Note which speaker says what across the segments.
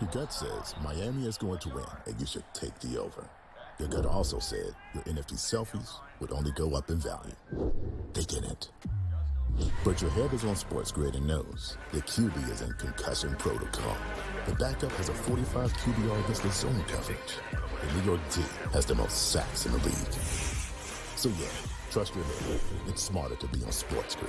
Speaker 1: Your gut says Miami is going to win, and you should take the over. Your gut also said your NFT selfies would only go up in value. They didn't. But your head is on SportsGrid and knows the QB is in concussion protocol. The backup has a 45 QBR against the zone coverage. The New York D has the most sacks in the league. So yeah, trust your head. It's smarter to be on SportsGrid.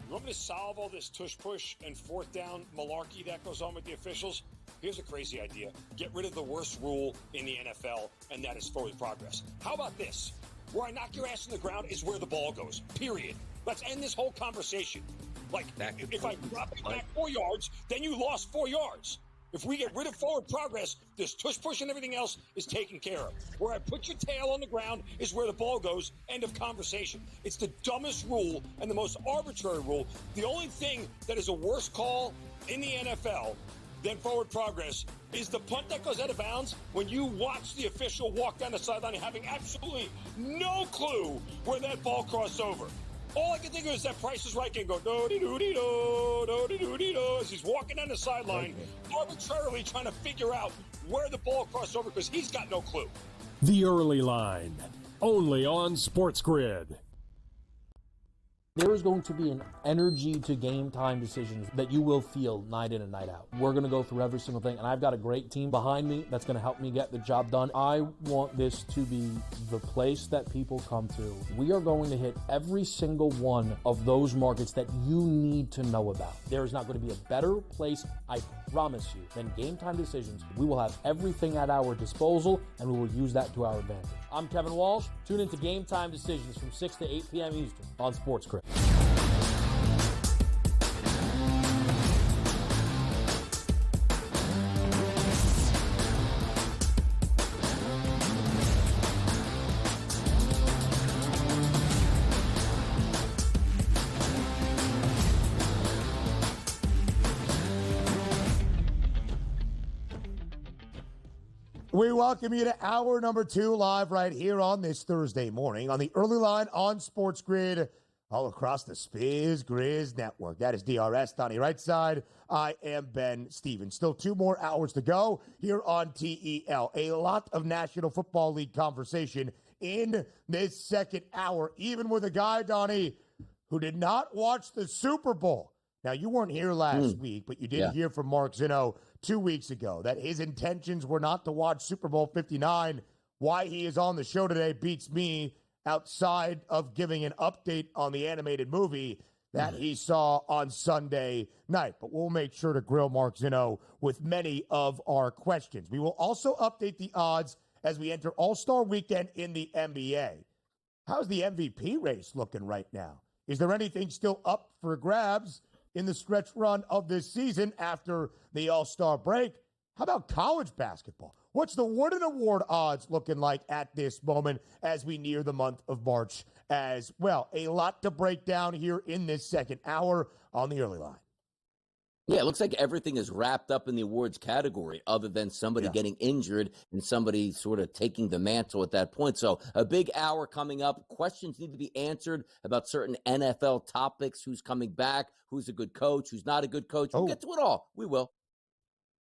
Speaker 2: You want me to solve all this tush-push and fourth down malarkey that goes on with the officials? Here's a crazy idea. Get rid of the worst rule in the NFL, and that is forward progress. How about this? Where I knock your ass on the ground is where the ball goes, period. Let's end this whole conversation. Like, if I drop it back 4 yards, then you lost 4 yards. If we get rid of forward progress, this tush-push and everything else is taken care of. Where I put your tail on the ground is where the ball goes, end of conversation. It's the dumbest rule and the most arbitrary rule. The only thing that is a worse call in the NFL than forward progress is the punt that goes out of bounds when you watch the official walk down the sideline having absolutely no clue where that ball crossed over. All I can think of is that Price is Right game go do-de-do-de-do, do-de-do-de-do, as he's walking down the sideline, arbitrarily trying to figure out where the ball crossed over because he's got no clue.
Speaker 3: The Early Line, only on SportsGrid.
Speaker 4: There is going to be an energy to game time decisions that you will feel night in and night out. We're going to go through every single thing, and I've got a great team behind me that's going to help me get the job done. I want this to be the place that people come to. We are going to hit every single one of those markets that you need to know about. There is not going to be a better place, I promise you, than Game Time Decisions. We will have everything at our disposal, and we will use that to our advantage. I'm Kevin Walsh. Tune into Game Time Decisions from 6 to 8 p.m. Eastern on SportsGrid.
Speaker 5: We welcome you to hour number 2 live right here on this Thursday morning on the Early Line on SportsGrid all across the SportsGrid network. That is DRS, Donnie right side. I am Ben Stevens. Still 2 more hours to go here on TEL. A lot of National Football League conversation in this second hour, even with a guy, Donnie, who did not watch the Super Bowl. Now, you weren't here last week, but you did hear from Mark Zinno 2 weeks ago that his intentions were not to watch Super Bowl 59. Why he is on the show today beats me outside of giving an update on the animated movie that he saw on Sunday night. But we'll make sure to grill Mark Zinno with many of our questions. We will also update the odds as we enter All-Star Weekend in the NBA. How's the MVP race looking right now? Is there anything still up for grabs in the stretch run of this season after the All-Star break? How about college basketball? What's the Wooden Award odds looking like at this moment as we near the month of March as well? A lot to break down here in this second hour on the Early Line.
Speaker 6: Yeah, it looks like everything is wrapped up in the awards category other than somebody getting injured and somebody sort of taking the mantle at that point. So a big hour coming up. Questions need to be answered about certain NFL topics. Who's coming back? Who's a good coach? Who's not a good coach? We'll get to it all. We will.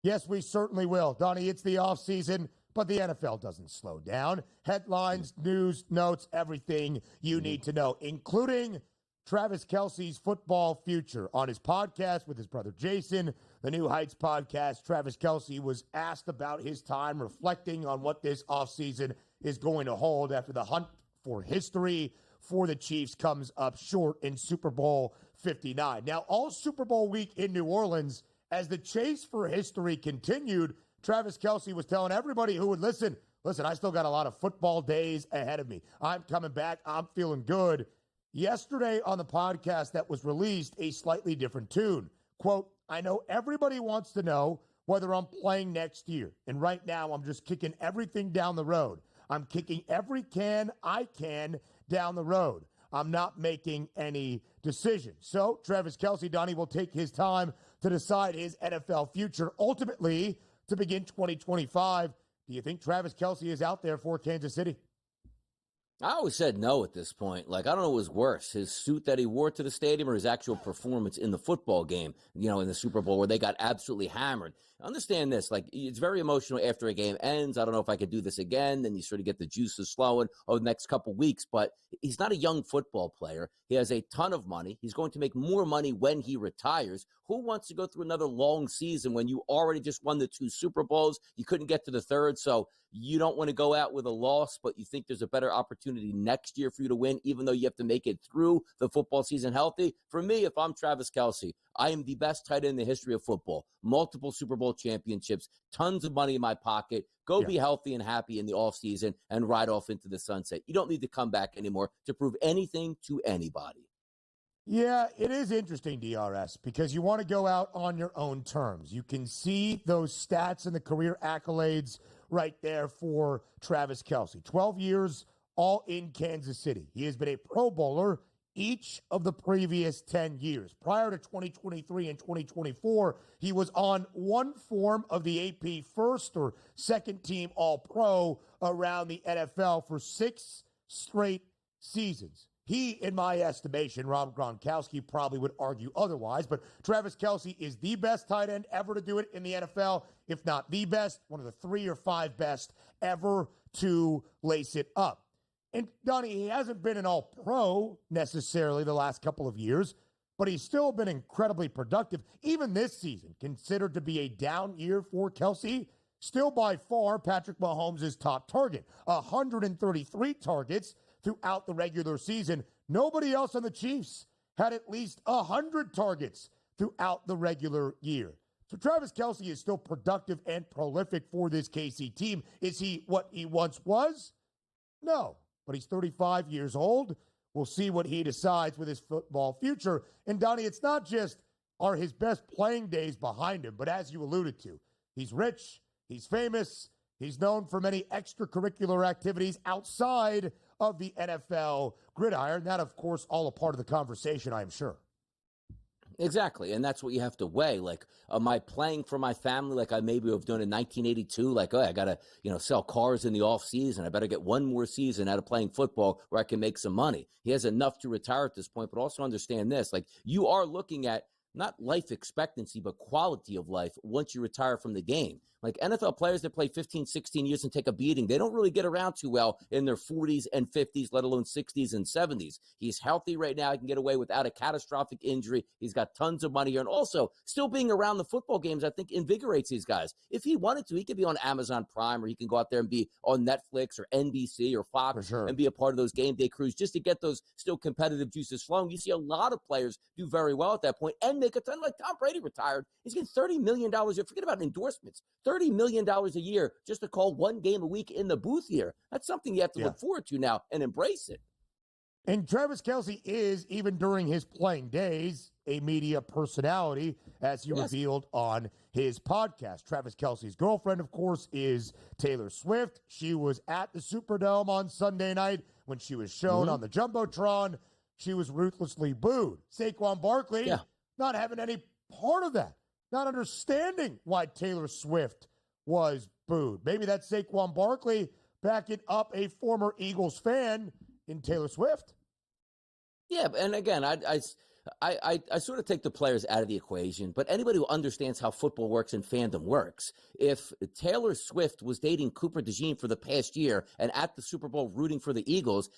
Speaker 5: Yes, we certainly will. Donnie, it's the offseason, but the NFL doesn't slow down. Headlines, news, notes, everything you need to know, including Travis Kelce's football future. On his podcast with his brother Jason, the New Heights podcast, Travis Kelce was asked about his time reflecting on what this offseason is going to hold after the hunt for history for the Chiefs comes up short in Super Bowl 59. Now, all Super Bowl week in New Orleans, as the chase for history continued, Travis Kelce was telling everybody who would listen, I still got a lot of football days ahead of me. I'm coming back. I'm feeling good. Yesterday on the podcast that was released, a slightly different tune. Quote, I know everybody wants to know whether I'm playing next year. And right now, I'm just kicking everything down the road. I'm kicking every can I can down the road. I'm not making any decisions. So Travis Kelce, Donnie, will take his time to decide his NFL future, ultimately to begin 2025. Do you think Travis Kelce is out there for Kansas City?
Speaker 6: I always said no at this point. Like, I don't know what was worse, his suit that he wore to the stadium or his actual performance in the football game, in the Super Bowl where they got absolutely hammered. Understand this, like, it's very emotional after a game ends. I don't know if I could do this again. Then you sort of get the juices flowing over the next couple weeks, but he's not a young football player. He has a ton of money. He's going to make more money when he retires. Who wants to go through another long season when you already just won the 2 Super Bowls? You couldn't get to the third, so you don't want to go out with a loss, but you think there's a better opportunity next year for you to win, even though you have to make it through the football season healthy. For me, if I'm Travis Kelce, I am the best tight end in the history of football. Multiple Super Bowl championships, tons of money in my pocket. Go be healthy and happy in the offseason and ride off into the sunset. You don't need to come back anymore to prove anything to anybody.
Speaker 5: Yeah, it is interesting, DRS, because you want to go out on your own terms. You can see those stats and the career accolades right there for Travis Kelce. 12 years all in Kansas City. He has been a Pro Bowler each of the previous 10 years. Prior to 2023 and 2024, he was on one form of the AP first or second team All-Pro around the NFL for 6 straight seasons. He, in my estimation, Rob Gronkowski probably would argue otherwise, but Travis Kelce is the best tight end ever to do it in the NFL, if not the best, one of the 3 or 5 best ever to lace it up. And Donnie, he hasn't been an all-pro necessarily the last couple of years, but he's still been incredibly productive. Even this season, considered to be a down year for Kelce, still by far Patrick Mahomes' top target. 133 targets throughout the regular season. Nobody else on the Chiefs had at least 100 targets throughout the regular year. So Travis Kelce is still productive and prolific for this KC team. Is he what he once was? No, but he's 35 years old. We'll see what he decides with his football future. And Donnie, it's not just are his best playing days behind him, but as you alluded to, he's rich, he's famous, he's known for many extracurricular activities outside of the NFL gridiron. That, of course, all a part of the conversation, I'm sure.
Speaker 6: Exactly, and that's what you have to weigh. Like, am I playing for my family like I maybe have done in 1982? Like, I got to, sell cars in the off season. I better get one more season out of playing football where I can make some money. He has enough to retire at this point, but also understand this. Like, you are looking at not life expectancy, but quality of life once you retire from the game. Like NFL players that play 15, 16 years and take a beating, they don't really get around too well in their 40s and 50s, let alone 60s and 70s. He's healthy right now. He can get away without a catastrophic injury. He's got tons of money here. And also, still being around the football games, I think, invigorates these guys. If he wanted to, he could be on Amazon Prime, or he can go out there and be on Netflix or NBC or Fox and be a part of those game day crews just to get those still competitive juices flowing. You see a lot of players do very well at that point and make a ton. Like Tom Brady retired. He's getting $30 million. Forget about endorsements. $30 million a year just to call one game a week in the booth here. That's something you have to look forward to now and embrace it.
Speaker 5: And Travis Kelce is, even during his playing days, a media personality, as he revealed on his podcast. Travis Kelce's girlfriend, of course, is Taylor Swift. She was at the Superdome on Sunday night when she was shown on the Jumbotron. She was ruthlessly booed. Saquon Barkley not having any part of that, not understanding why Taylor Swift was booed. Maybe that's Saquon Barkley backing up a former Eagles fan in Taylor Swift.
Speaker 6: Yeah, and again, I sort of take the players out of the equation, but anybody who understands how football works and fandom works, if Taylor Swift was dating Cooper DeJean for the past year and at the Super Bowl rooting for the Eagles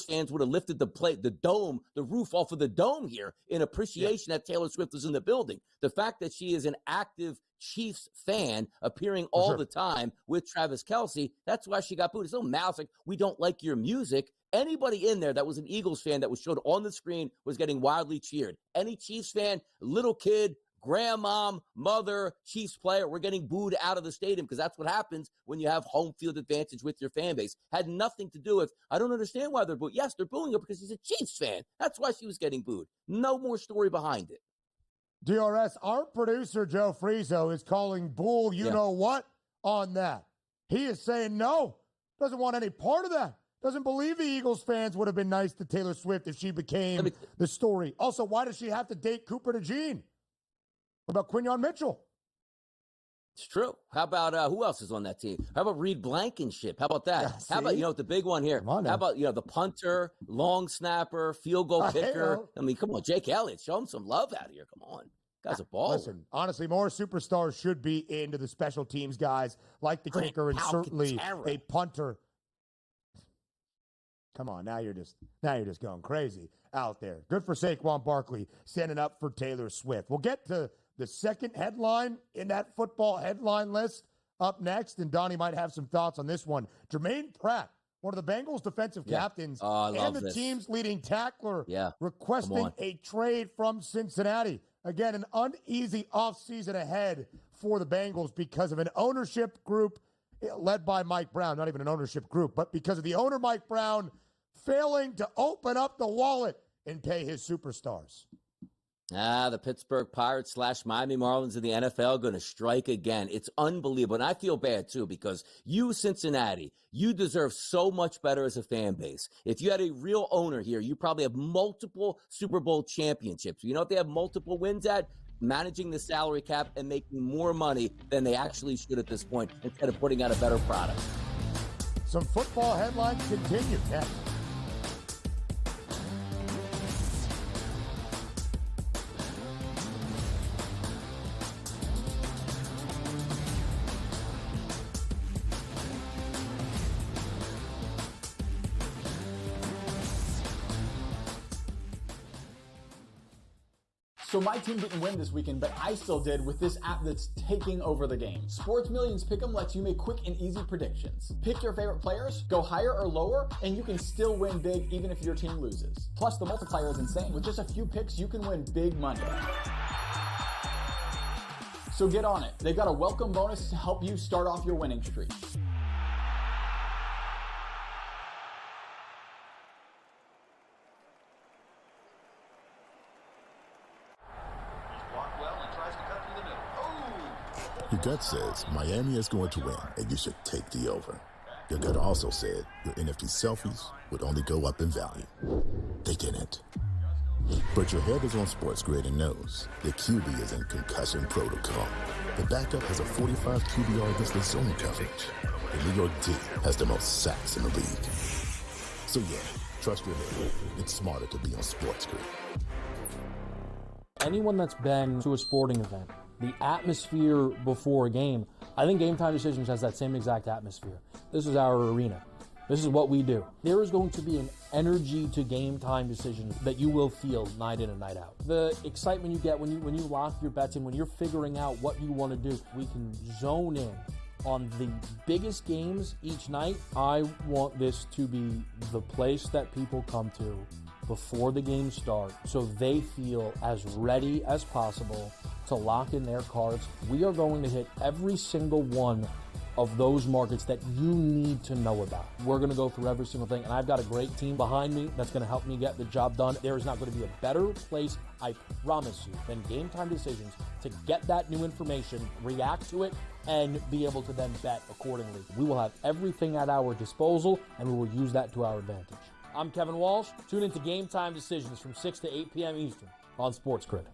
Speaker 6: fans would have lifted the roof off of the dome here in appreciation that Taylor Swift was in the building. The fact that she is an active Chiefs fan appearing all the time with Travis Kelce, that's why she got booed. It's no mouse like, we don't like your music. Anybody in there that was an Eagles fan that was showed on the screen was getting wildly cheered. Any Chiefs fan, little kid, grandmom, mother, Chiefs player, we're getting booed out of the stadium because that's what happens when you have home field advantage with your fan base. Had nothing to do with, I don't understand why they're booed. Yes, they're booing her because he's a Chiefs fan. That's why she was getting booed. No more story behind it.
Speaker 5: DRS, our producer, Joe Frieso, is calling bull you-know-what on that. He is saying no, doesn't want any part of that. Doesn't believe the Eagles fans would have been nice to Taylor Swift if she became the story. Also, why does she have to date Cooper DeJean? What about Quinyon Mitchell?
Speaker 6: It's true. How about who else is on that team? How about Reed Blankenship? How about that?
Speaker 5: Yeah,
Speaker 6: how about, the big one here? How about, the punter, long snapper, field goal kicker? I mean, come on, Jake Elliott, show him some love out here. Come on. Guy's a baller.
Speaker 5: Listen, honestly, more superstars should be into the special teams guys like the kicker and certainly a punter. Come on, now you're just going crazy out there. Good for Saquon Barkley standing up for Taylor Swift. We'll get to the second headline in that football headline list up next, and Donnie might have some thoughts on this one. Jermaine Pratt, one of the Bengals' defensive captains and the team's leading tackler, requesting a trade from Cincinnati. Again, an uneasy offseason ahead for the Bengals because of an ownership group led by Mike Brown. Not even an ownership group, but because of the owner, Mike Brown, failing to open up the wallet and pay his superstars.
Speaker 6: The Pittsburgh Pirates / Miami Marlins of the NFL going to strike again. It's unbelievable. And I feel bad, too, because you, Cincinnati, you deserve so much better as a fan base. If you had a real owner here, you probably have multiple Super Bowl championships. You know what they have multiple wins at? Managing the salary cap and making more money than they actually should at this point instead of putting out a better product.
Speaker 5: Some football headlines continue next.
Speaker 7: So my team didn't win this weekend, but I still did with this app that's taking over the game. Sports Millions Pick'em lets you make quick and easy predictions. Pick your favorite players, go higher or lower, and you can still win big even if your team loses. Plus, the multiplier is insane. With just a few picks, you can win big money. So get on it. They've got a welcome bonus to help you start off your winning streak.
Speaker 1: Your gut says Miami is going to win, and you should take the over. Your gut also said your NFT selfies would only go up in value. They didn't. But your head is on SportsGrid and knows the QB is in concussion protocol. The backup has a 45 QBR against the zone coverage. The New York D has the most sacks in the league. So trust your head. It's smarter to be on SportsGrid.
Speaker 4: Anyone that's been to a sporting event, the atmosphere before a game, I think Game Time Decisions has that same exact atmosphere. This is our arena. This is what we do. There is going to be an energy to Game Time Decisions that you will feel night in and night out. The excitement you get when you lock your bets in, when you're figuring out what you want to do, we can zone in on the biggest games each night. I want this to be the place that people come to before the games start so they feel as ready as possible to lock in their cards. We are going to hit every single one of those markets that you need to know about. We're going to go through every single thing, and I've got a great team behind me that's going to help me get the job done. There is not going to be a better place, I promise you, than Game Time Decisions to get that new information, react to it, and be able to then bet accordingly. We will have everything at our disposal, and we will use that to our advantage. I'm Kevin Walsh. Tune into Game Time Decisions from 6 to 8 p.m. Eastern on SportsGrid.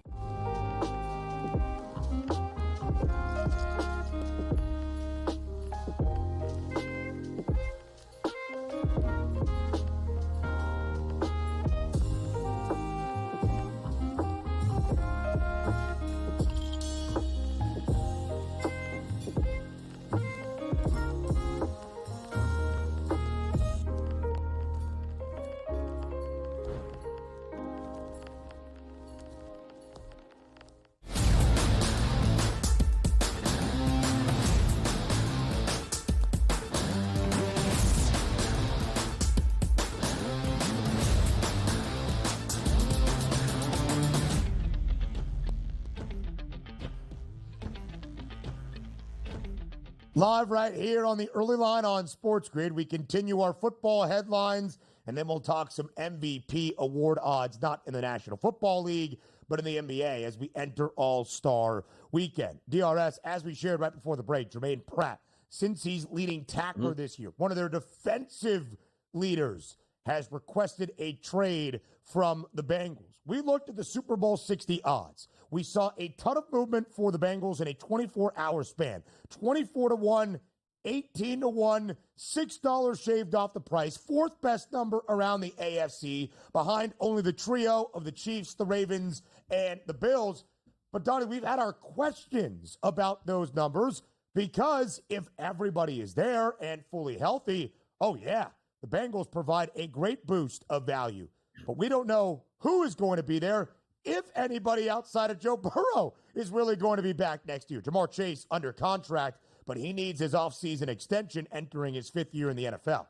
Speaker 5: Live right here on the early line on SportsGrid. We continue our football headlines, and then we'll talk some MVP award odds, not in the National Football League, but in the NBA as we enter All-Star Weekend. DRS, as we shared right before the break, Jermaine Pratt, since he's leading tackler this year, one of their defensive leaders, has requested a trade from the Bengals. We looked at the Super Bowl 60 odds. We saw a ton of movement for the Bengals in a 24-hour span. 24-1, 18-1, $6 shaved off the price. Fourth best number around the AFC, behind only the trio of the Chiefs, the Ravens, and the Bills. But, Donnie, we've had our questions about those numbers because if everybody is there and fully healthy, oh, yeah, the Bengals provide a great boost of value. But we don't know who is going to be there, if anybody outside of Joe Burrow is really going to be back next year. Jamar Chase under contract, but he needs his offseason extension entering his fifth year in the NFL.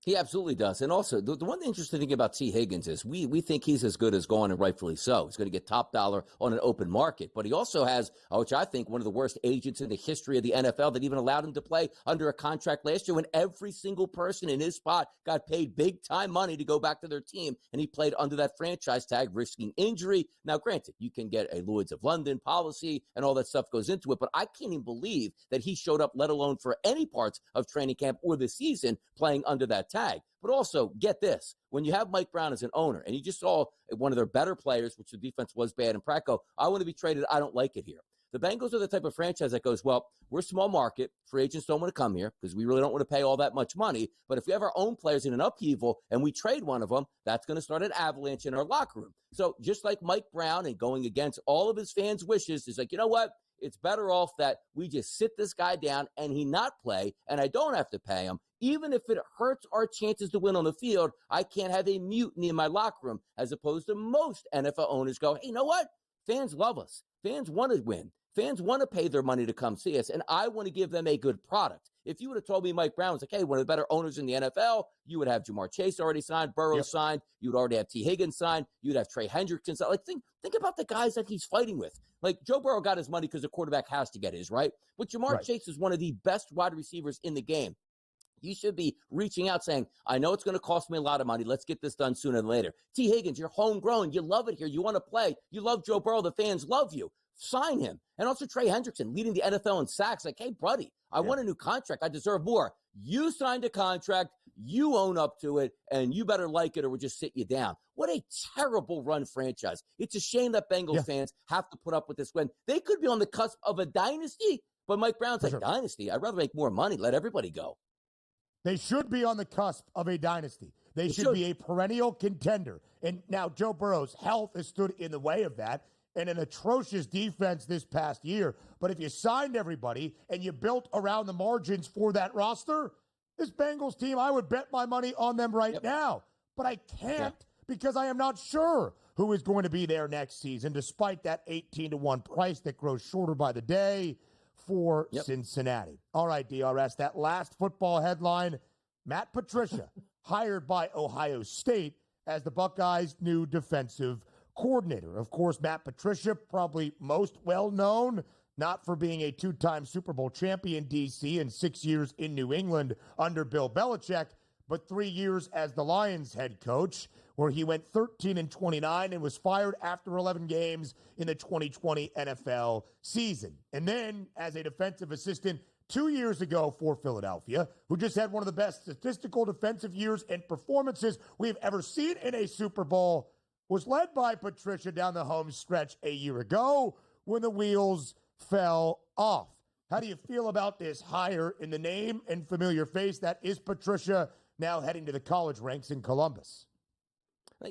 Speaker 6: He absolutely does. And also, the one interesting thing about T. Higgins is we think he's as good as gone, and rightfully so. He's going to get top dollar on an open market. But he also has, which I think, one of the worst agents in the history of the NFL that even allowed him to play under a contract last year when every single person in his spot got paid big-time money to go back to their team, and he played under that franchise tag, risking injury. Now, granted, you can get a Lloyd's of London policy, and all that stuff goes into it, but I can't even believe that he showed up, let alone for any parts of training camp or the season, playing under that tag. But also, get this, when you have Mike Brown as an owner, and you just saw one of their better players, which the defense was bad in Pratt, I want to be traded, I don't like it here. The Bengals are the type of franchise that goes, well, we're a small market, free agents don't want to come here because we really don't want to pay all that much money, but if we have our own players in an upheaval and we trade one of them, that's going to start an avalanche in our locker room. So just like Mike Brown and going against all of his fans' wishes, is like, you know what? It's better off that we just sit this guy down and he not play, and I don't have to pay him. Even if it hurts our chances to win on the field, I can't have a mutiny in my locker room, as opposed to most NFL owners go, hey, you know what? Fans love us. Fans want to win. Fans want to pay their money to come see us, and I want to give them a good product. If you would have told me Mike Brown was like, hey, one of the better owners in the NFL, you would have Jamar Chase already signed, Burrow signed, you would already have T. Higgins signed, you'd have Trey Hendrickson signed. Like, think about the guys that he's fighting with. Like, Joe Burrow got his money because the quarterback has to get his, right? But Jamar Chase is one of the best wide receivers in the game. You should be reaching out saying, I know it's going to cost me a lot of money. Let's get this done sooner than later. T. Higgins, you're homegrown. You love it here. You want to play. You love Joe Burrow. The fans love you. Sign him. And also Trey Hendrickson leading the NFL in sacks. Like, hey, buddy, I want a new contract. I deserve more. You signed a contract. You own up to it, and you better like it or we'll just sit you down. What a terrible run franchise. It's a shame that Bengals fans have to put up with this win. They could be on the cusp of a dynasty, but Mike Brown's like, dynasty? I'd rather make more money. Let everybody go.
Speaker 5: They should be on the cusp of a dynasty. They should be a perennial contender. And now Joe Burrow's health has stood in the way of that, and an atrocious defense this past year. But if you signed everybody and you built around the margins for that roster, this Bengals team, I would bet my money on them right now. But I can't because I am not sure who is going to be there next season, despite that 18-1 price that grows shorter by the day for Cincinnati. All right, DRS, that last football headline, Matt Patricia, hired by Ohio State as the Buckeyes' new defensive coordinator. Of course, Matt Patricia, probably most well-known, not for being a two-time Super Bowl champion, DC, and 6 years in New England under Bill Belichick, but 3 years as the Lions head coach, where he went 13-29 and was fired after 11 games in the 2020 NFL season. And then as a defensive assistant 2 years ago for Philadelphia, who just had one of the best statistical defensive years and performances we've ever seen in a Super Bowl, was led by Patricia down the home stretch a year ago when the wheels fell off. How do you feel about this hire in the name and familiar face that is Patricia, now heading to the college ranks in Columbus?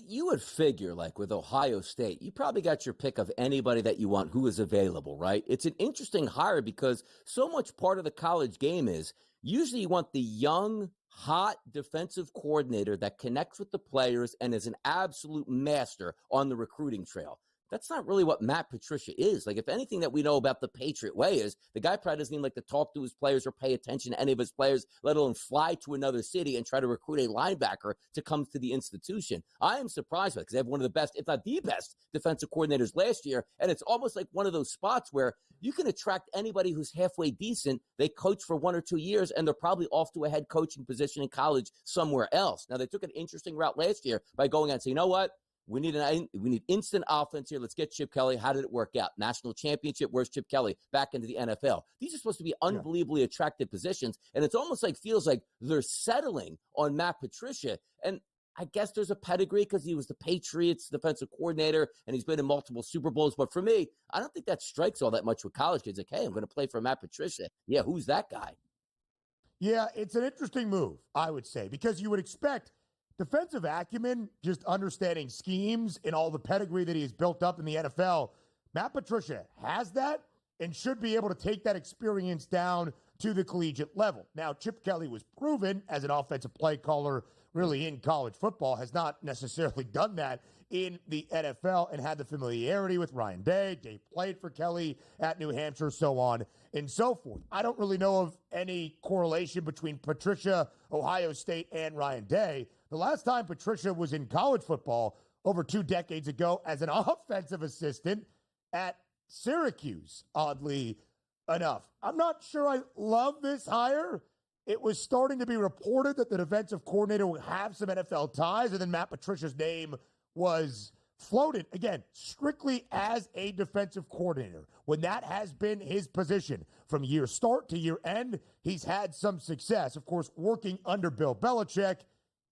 Speaker 6: You would figure, like with Ohio State, you probably got your pick of anybody that you want who is available, right? It's an interesting hire because so much part of the college game is usually you want the young, hot defensive coordinator that connects with the players and is an absolute master on the recruiting trail. That's not really what Matt Patricia is. Like, if anything that we know about the Patriot way is the guy probably doesn't even like to talk to his players or pay attention to any of his players, let alone fly to another city and try to recruit a linebacker to come to the institution. I am surprised by it because they have one of the best, if not the best, defensive coordinators last year. And it's almost like one of those spots where you can attract anybody who's halfway decent. They coach for 1 or 2 years, and they're probably off to a head coaching position in college somewhere else. Now, they took an interesting route last year by going out and saying, you know what? We need instant offense here. Let's get Chip Kelly. How did it work out? National championship. Where's Chip Kelly? Back into the NFL. These are supposed to be unbelievably attractive positions, and it's almost like feels like they're settling on Matt Patricia. And I guess there's a pedigree because he was the Patriots defensive coordinator and he's been in multiple Super Bowls. But for me, I don't think that strikes all that much with college kids. Like, hey, I'm going to play for Matt Patricia. Yeah, who's that guy?
Speaker 5: Yeah, it's an interesting move, I would say, because you would expect defensive acumen, just understanding schemes and all the pedigree that he has built up in the NFL. Matt Patricia has that and should be able to take that experience down to the collegiate level. Now, Chip Kelly was proven as an offensive play caller really in college football, has not necessarily done that in the NFL and had the familiarity with Ryan Day. Day played for Kelly at New Hampshire, so on and so forth. I don't really know of any correlation between Patricia, Ohio State, and Ryan Day. The last time Patricia was in college football over 2 decades ago as an offensive assistant at Syracuse, oddly enough. I'm not sure I love this hire. It was starting to be reported that the defensive coordinator would have some NFL ties, and then Matt Patricia's name was floated, again, strictly as a defensive coordinator. When that has been his position from year start to year end, he's had some success. Of course, working under Bill Belichick,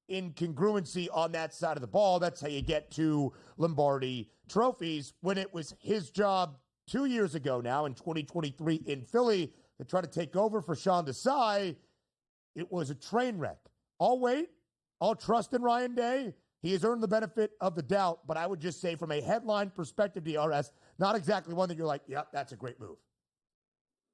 Speaker 5: in congruency on that side of the ball, that's how you get to Lombardi trophies. When it was his job 2 years ago now in 2023 in Philly to try to take over for Sean Desai, it was a train wreck. I'll wait. I'll trust in Ryan Day. He has earned the benefit of the doubt, but I would just say from a headline perspective, DRS, not exactly one that you're like, yep, that's a great move.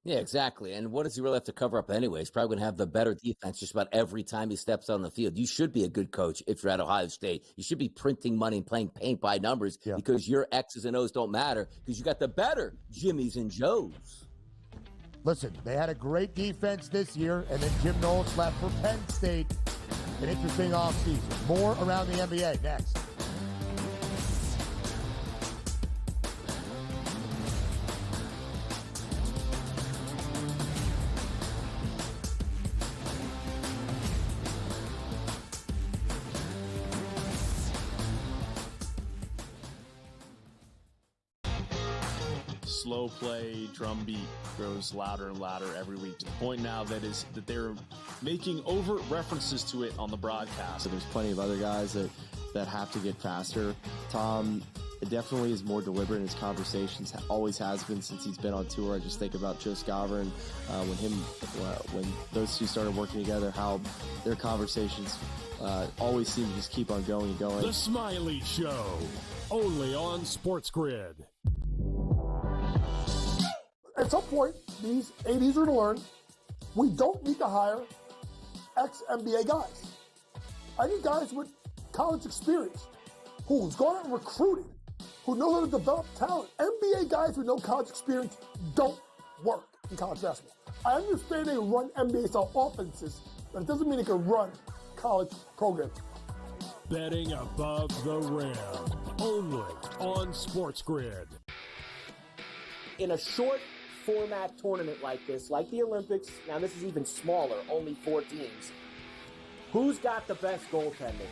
Speaker 6: Yeah, exactly. And what does he really have to cover up anyway? He's probably going to have the better defense just about every time he steps on the field. You should be a good coach if you're at Ohio State. You should be printing money and playing paint by numbers because your X's and O's don't matter because you got the better Jimmys and Joes.
Speaker 5: Listen, they had a great defense this year, and then Jim Knowles left for Penn State. An interesting offseason. More around the NBA next.
Speaker 8: Slow play, drum beat grows louder and louder every week to the point now that they're making overt references to it on the broadcast.
Speaker 9: So there's plenty of other guys that have to get faster. Tom definitely is more deliberate in his conversations, always has been since he's been on tour. I just think about Joe Scaver and when those two started working together, how their conversations always seem to just keep on going and going.
Speaker 3: The Smiley Show, only on SportsGrid.
Speaker 10: At some point, these ADs are going to learn we don't need to hire ex-NBA guys. I need guys with college experience who's gone out and recruited, who know how to develop talent. NBA guys with no college experience don't work in college basketball. I understand they run NBA-style offenses, but it doesn't mean they can run college programs.
Speaker 3: Betting above the rim, only on SportsGrid.
Speaker 11: In a short format tournament like this, like the Olympics, now this is even smaller, only 4 teams. Who's got the best goaltending?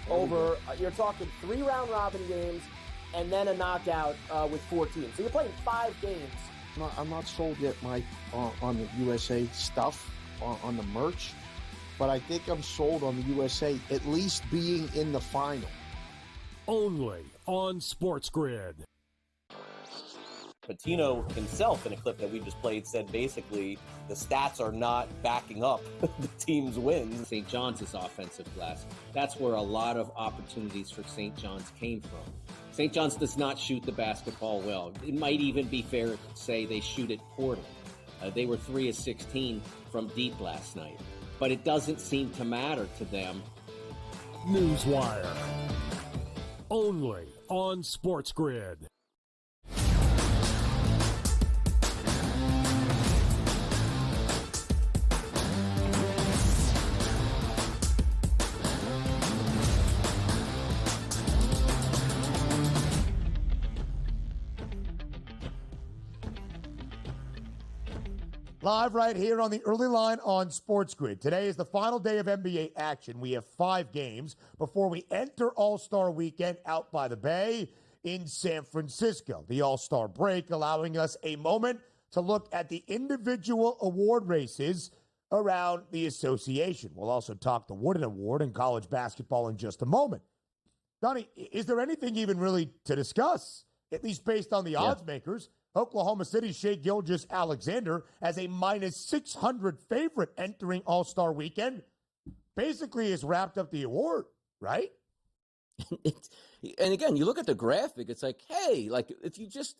Speaker 11: Over, you're talking 3 round robin games and then a knockout with 4 teams. So you're playing 5 games.
Speaker 12: I'm not sold yet, Mike, on the USA stuff, on the merch, but I think I'm sold on the USA at least being in the final.
Speaker 3: Only on SportsGrid.
Speaker 13: Patino himself, in a clip that we just played, said basically the stats are not backing up the team's wins.
Speaker 14: St. John's is offensive glass. That's where a lot of opportunities for St. John's came from. St. John's does not shoot the basketball well. It might even be fair to say they shoot it poorly. They were 3 of 16 from deep last night. But it doesn't seem to matter to them.
Speaker 3: Newswire. Only on SportsGrid.
Speaker 5: Live right here on the early line on SportsGrid. Today is the final day of NBA action. We have 5 games before we enter All-Star Weekend out by the Bay in San Francisco. The All-Star break allowing us a moment to look at the individual award races around the association. We'll also talk the Wooden Award in college basketball in just a moment. Donnie, is there anything even really to discuss, at least based on the odds makers? Oklahoma City's Shai Gilgeous-Alexander as a minus 600 favorite entering All-Star Weekend basically has wrapped up the award, right?
Speaker 6: And again, you look at the graphic, it's like, hey, like if you just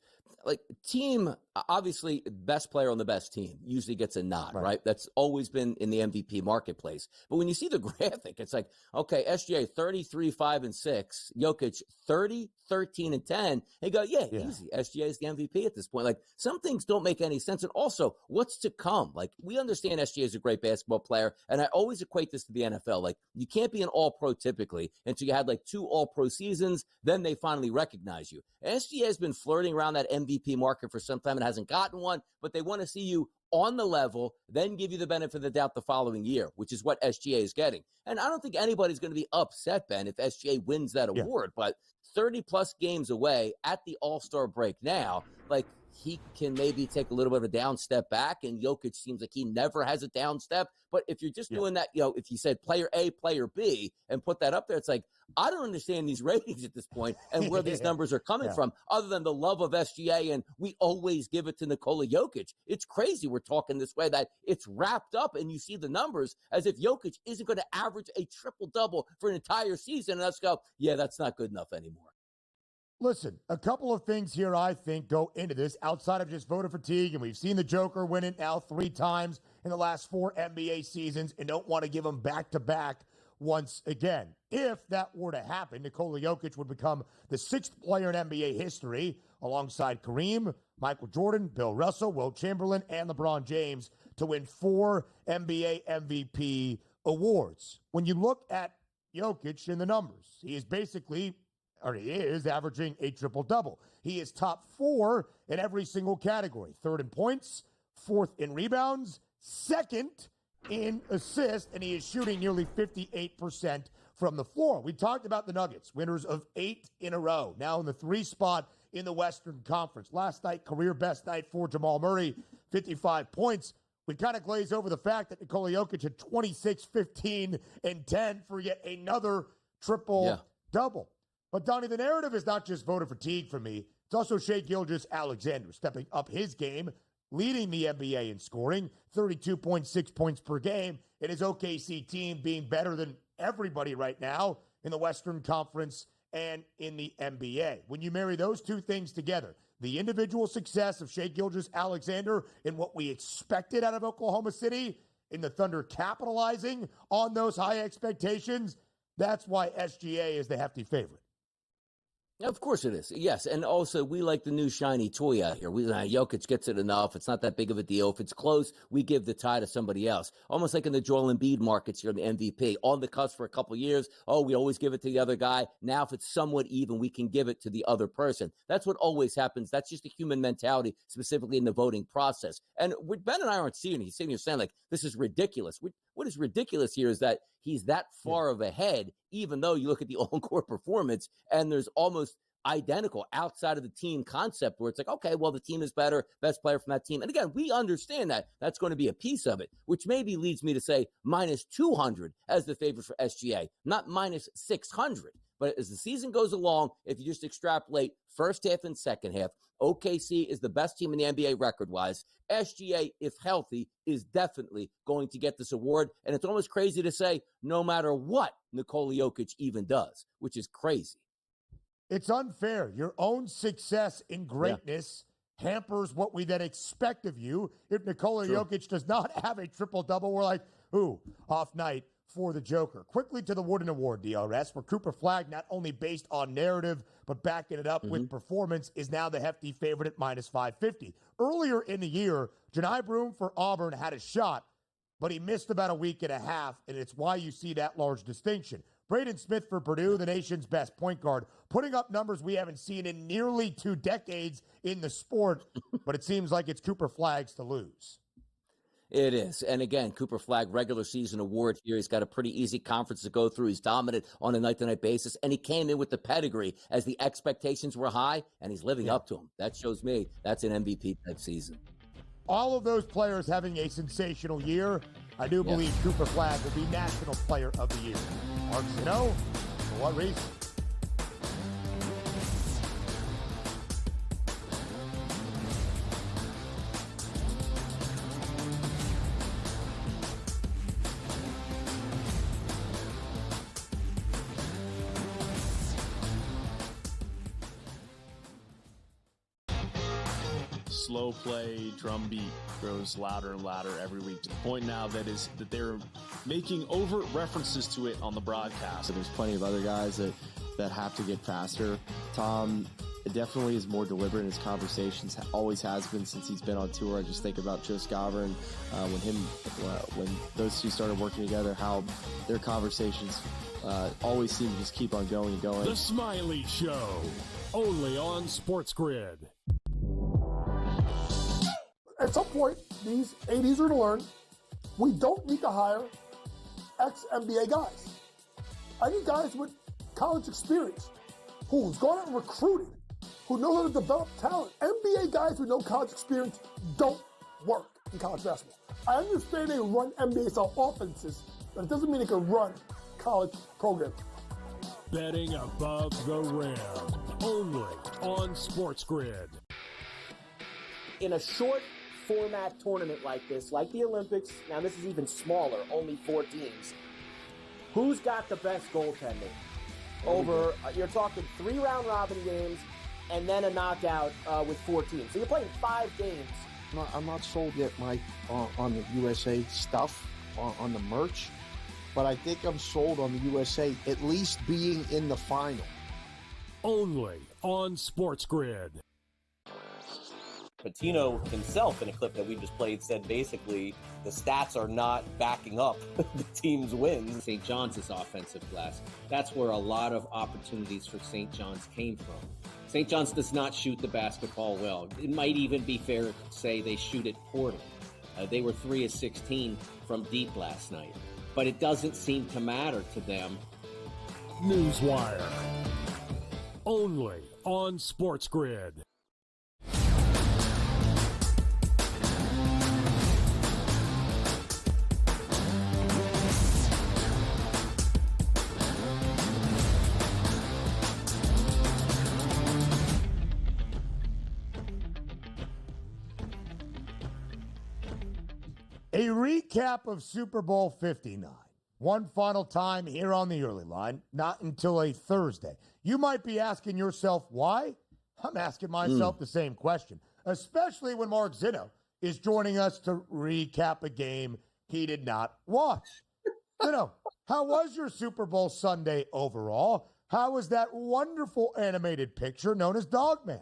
Speaker 6: like team, obviously best player on the best team usually gets a nod, right? That's always been in the MVP marketplace. But when you see the graphic, it's like, okay, SGA 33, 5, and 6, Jokic 30, 13, and 10. They go, easy. SGA is the MVP at this point. Like some things don't make any sense. And also, what's to come? Like we understand SGA is a great basketball player, and I always equate this to the NFL. Like you can't be an All-Pro typically until you had like 2 All-Pro seasons. Then they finally recognize you. SGA has been flirting around that MVP market for some time and hasn't gotten one, but they want to see you on the level, then give you the benefit of the doubt the following year, which is what SGA is getting. And I don't think anybody's going to be upset, Ben, if SGA wins that award, but 30-plus games away at the All-Star break now, like he can maybe take a little bit of a down step back, and Jokic seems like he never has a down step. But if you're just doing that, if you said player A, player B, and put that up there, it's like, I don't understand these ratings at this point and where these numbers are coming from, other than the love of SGA, and we always give it to Nikola Jokic. It's crazy we're talking this way, that it's wrapped up, and you see the numbers as if Jokic isn't going to average a triple-double for an entire season, and let's go, that's not good enough anymore.
Speaker 5: Listen, a couple of things here I think go into this outside of just voter fatigue, and we've seen the Joker win it now 3 times in the last 4 NBA seasons and don't want to give him back-to-back once again. If that were to happen, Nikola Jokic would become the 6th player in NBA history alongside Kareem, Michael Jordan, Bill Russell, Wilt Chamberlain, and LeBron James to win 4 NBA MVP awards. When you look at Jokic in the numbers, he is averaging a triple-double. He is top 4 in every single category. 3rd in points, 4th in rebounds, 2nd in assists, and he is shooting nearly 58% from the floor. We talked about the Nuggets, winners of 8 in a row, now in the 3 spot in the Western Conference. Last night, career best night for Jamal Murray, 55 points. We kind of glaze over the fact that Nikola Jokic had 26, 15, and 10 for yet another triple-double. But, Donnie, the narrative is not just voter fatigue for me. It's also Shai Gilgeous-Alexander stepping up his game, leading the NBA in scoring, 32.6 points per game, and his OKC team being better than everybody right now in the Western Conference and in the NBA. When you marry those two things together, the individual success of Shai Gilgeous-Alexander and what we expected out of Oklahoma City, and the Thunder capitalizing on those high expectations, that's why SGA is the hefty favorite.
Speaker 6: Of course it is. Yes. And also, we like the new shiny toy out here. Jokic gets it enough. It's not that big of a deal. If it's close, we give the tie to somebody else. Almost like in the Joel Embiid markets here in the MVP. On the cusp for a couple years. We always give it to the other guy. Now, if it's somewhat even, we can give it to the other person. That's what always happens. That's just a human mentality, specifically in the voting process. And what Ben and I aren't seeing, he's sitting here saying, like, this is ridiculous. What is ridiculous here is that he's that far of ahead, even though you look at the on-court performance and there's almost identical outside of the team concept where it's like, okay, well, the team is better, best player from that team. And again, we understand that that's going to be a piece of it, which maybe leads me to say minus 200 as the favorite for SGA, not minus 600. But as the season goes along, if you just extrapolate first half and second half, OKC is the best team in the NBA record-wise. SGA, if healthy, is definitely going to get this award. And it's almost crazy to say no matter what Nikola Jokic even does, which is crazy.
Speaker 5: It's unfair. Your own success in greatness hampers what we then expect of you. If Nikola Jokic does not have a triple-double, we're like, off night for the Joker. Quickly to the Wooden Award, DRS, where Cooper Flagg, not only based on narrative, but backing it up with performance, is now the hefty favorite at minus 550. Earlier in the year, Janai Broome for Auburn had a shot, but he missed about a week and a half, and it's why you see that large distinction. Braden Smith for Purdue, the nation's best point guard, putting up numbers we haven't seen in nearly 2 decades in the sport, but it seems like it's Cooper Flagg's to lose.
Speaker 6: It is. And again, Cooper Flagg, regular season award here. He's got a pretty easy conference to go through. He's dominant on a night-to-night basis, and he came in with the pedigree as the expectations were high, and he's living up to them. That shows me that's an MVP type season.
Speaker 5: All of those players having a sensational year. I do believe Cooper Flag will be National Player of the Year. Mark Zinno, for what reason?
Speaker 8: Slow play, drum beat grows louder and louder every week to the point now that they're making overt references to it on the broadcast.
Speaker 9: So there's plenty of other guys that have to get faster. Tom definitely is more deliberate in his conversations, always has been since he's been on tour. I just think about Just Govern, when those two started working together, how their conversations always seem to just keep on going and going.
Speaker 3: The Smiley Show, only on SportsGrid.
Speaker 10: At some point, these ADs are going to learn we don't need to hire ex-NBA guys. I need guys with college experience who's gone out and recruited, who know how to develop talent. NBA guys with no college experience don't work in college basketball. I understand they run NBA-style offenses, but it doesn't mean they can run college programs.
Speaker 3: Betting above the rim, only on SportsGrid.
Speaker 11: In a short format tournament like this, like the Olympics, now this is even smaller, only 4 teams, who's got the best goaltending? Over, you're talking 3 round robin games and then a knockout with 4 teams. So you're playing 5 games.
Speaker 12: I'm not sold yet, Mike, on the USA stuff, on the merch, but I think I'm sold on the USA at least being in the final.
Speaker 3: Only on SportsGrid.
Speaker 13: Patino himself, in a clip that we just played, said basically the stats are not backing up the team's wins.
Speaker 14: St. John's is offensive glass. That's where a lot of opportunities for St. John's came from. St. John's does not shoot the basketball well. It might even be fair to say they shoot it poorly. They were 3 of 16 from deep last night, but it doesn't seem to matter to them.
Speaker 3: Newswire, only on SportsGrid.
Speaker 5: A recap of Super Bowl 59. One final time here on the early line, not until a Thursday. You might be asking yourself, why? I'm asking myself the same question, especially when Mark Zinno is joining us to recap a game he did not watch. Zinno, how was your Super Bowl Sunday overall? How was that wonderful animated picture known as Dogman?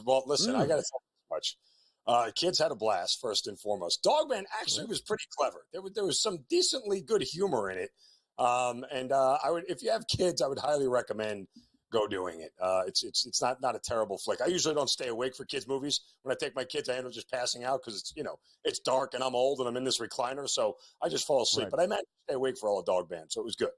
Speaker 2: Well, listen, I got to say much. Kids had a blast, first and foremost. Dogman actually was pretty clever. There was some decently good humor in it. I would, if you have kids, I would highly recommend go doing it. It's not a terrible flick. I usually don't stay awake for kids' movies. When I take my kids, I end up just passing out because it's dark and I'm old and I'm in this recliner, so I just fall asleep. Right. But I managed to stay awake for all of Dogman, so it was good.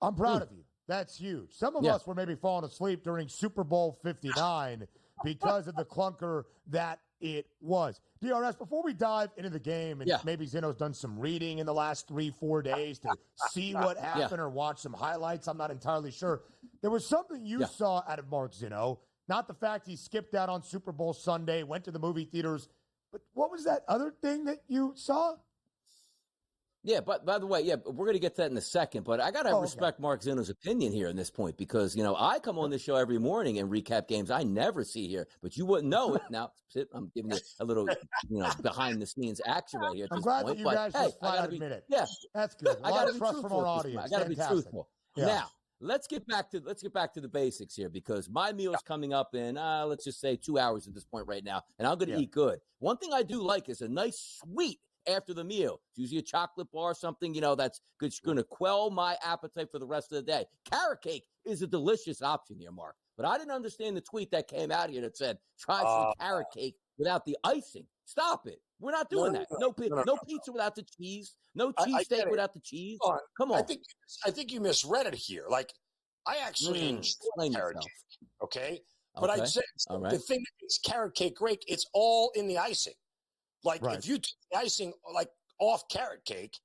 Speaker 5: I'm proud of you. That's huge. Some of us were maybe falling asleep during Super Bowl 59 because of the clunker that it was. DRS, before we dive into the game, and maybe Zinno's done some reading in the last 3-4 days to see what happened or watch some highlights, I'm not entirely sure. There was something you saw out of Mark Zinno, not the fact he skipped out on Super Bowl Sunday, went to the movie theaters, but what was that other thing that you saw?
Speaker 6: Yeah, but by the way, we're going to get to that in a second, but I got to respect Mark Zinno's opinion here in this point because, I come on this show every morning and recap games I never see here, but you wouldn't know it. Now, I'm giving you a little, behind-the-scenes action right here at this point.
Speaker 5: I'm glad that you guys just flat out admit it. Yeah. That's good. A lot of trust from our audience.
Speaker 6: I got to be truthful. Yeah. Now, let's get back to the basics here because my meal is coming up in, let's just say 2 hours at this point right now, and I'm going to eat good. One thing I do like is a nice sweet after the meal. It's usually a chocolate bar or something, that's going to quell my appetite for the rest of the day. Carrot cake is a delicious option here, Mark. But I didn't understand the tweet that came out here that said, try some carrot cake without the icing. Stop it. We're not doing that. No pizza without the cheese. No cheesesteak without the cheese. Come on.
Speaker 2: I think you misread it here. Like, I actually enjoy carrot cake, okay? But I said the thing that makes carrot cake great, it's all in the icing. Like, if you take the icing, off carrot cake,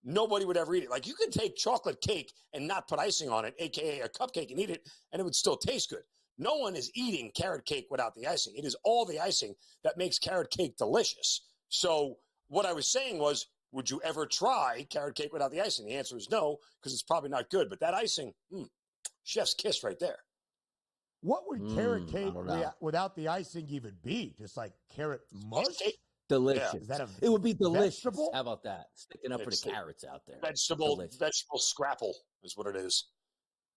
Speaker 2: nobody would ever eat it. Like, you could take chocolate cake and not put icing on it, aka a cupcake, and eat it, and it would still taste good. No one is eating carrot cake without the icing. It is all the icing that makes carrot cake delicious. So what I was saying was, would you ever try carrot cake without the icing? The answer is no, because it's probably not good. But that icing, chef's kiss right there.
Speaker 5: What would carrot cake without the icing even be? Just like carrot mush?
Speaker 6: Delicious.
Speaker 5: Yeah. Is that
Speaker 6: it would be delicious.
Speaker 5: vegetable?
Speaker 6: How about that? Sticking up for the carrots out there.
Speaker 2: Vegetable scrapple is what it is.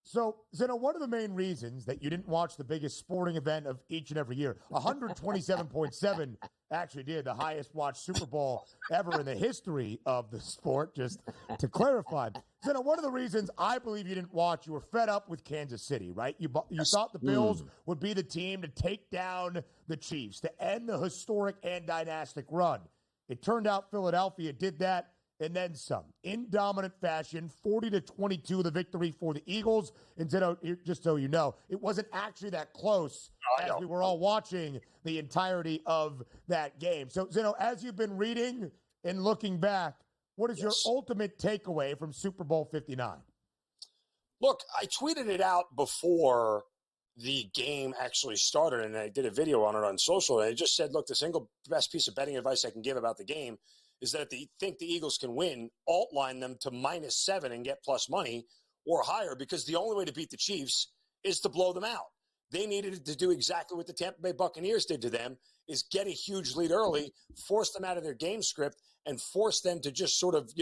Speaker 5: So, Zeno, one of the main reasons that you didn't watch the biggest sporting event of each and every year, 127.7 actually did the highest watched Super Bowl ever in the history of the sport, just to clarify. Zeno, one of the reasons I believe you didn't watch, you were fed up with Kansas City, right? You thought the Bills would be the team to take down the Chiefs, to end the historic and dynastic run. It turned out Philadelphia did that, and then some. In dominant fashion, 40-22 the victory for the Eagles. And Zeno, just so you know, it wasn't actually that close as we were all watching the entirety of that game. So, Zeno, as you've been reading and looking back, what is your ultimate takeaway from Super Bowl 59?
Speaker 2: Look, I tweeted it out before the game actually started, and I did a video on it on social, and I just said, look, the single best piece of betting advice I can give about the game is that if they think the Eagles can win, alt line them to -7 and get plus money or higher, because the only way to beat the Chiefs is to blow them out. They needed to do exactly what the Tampa Bay Buccaneers did to them, is get a huge lead early, force them out of their game script, and force them to just sort of,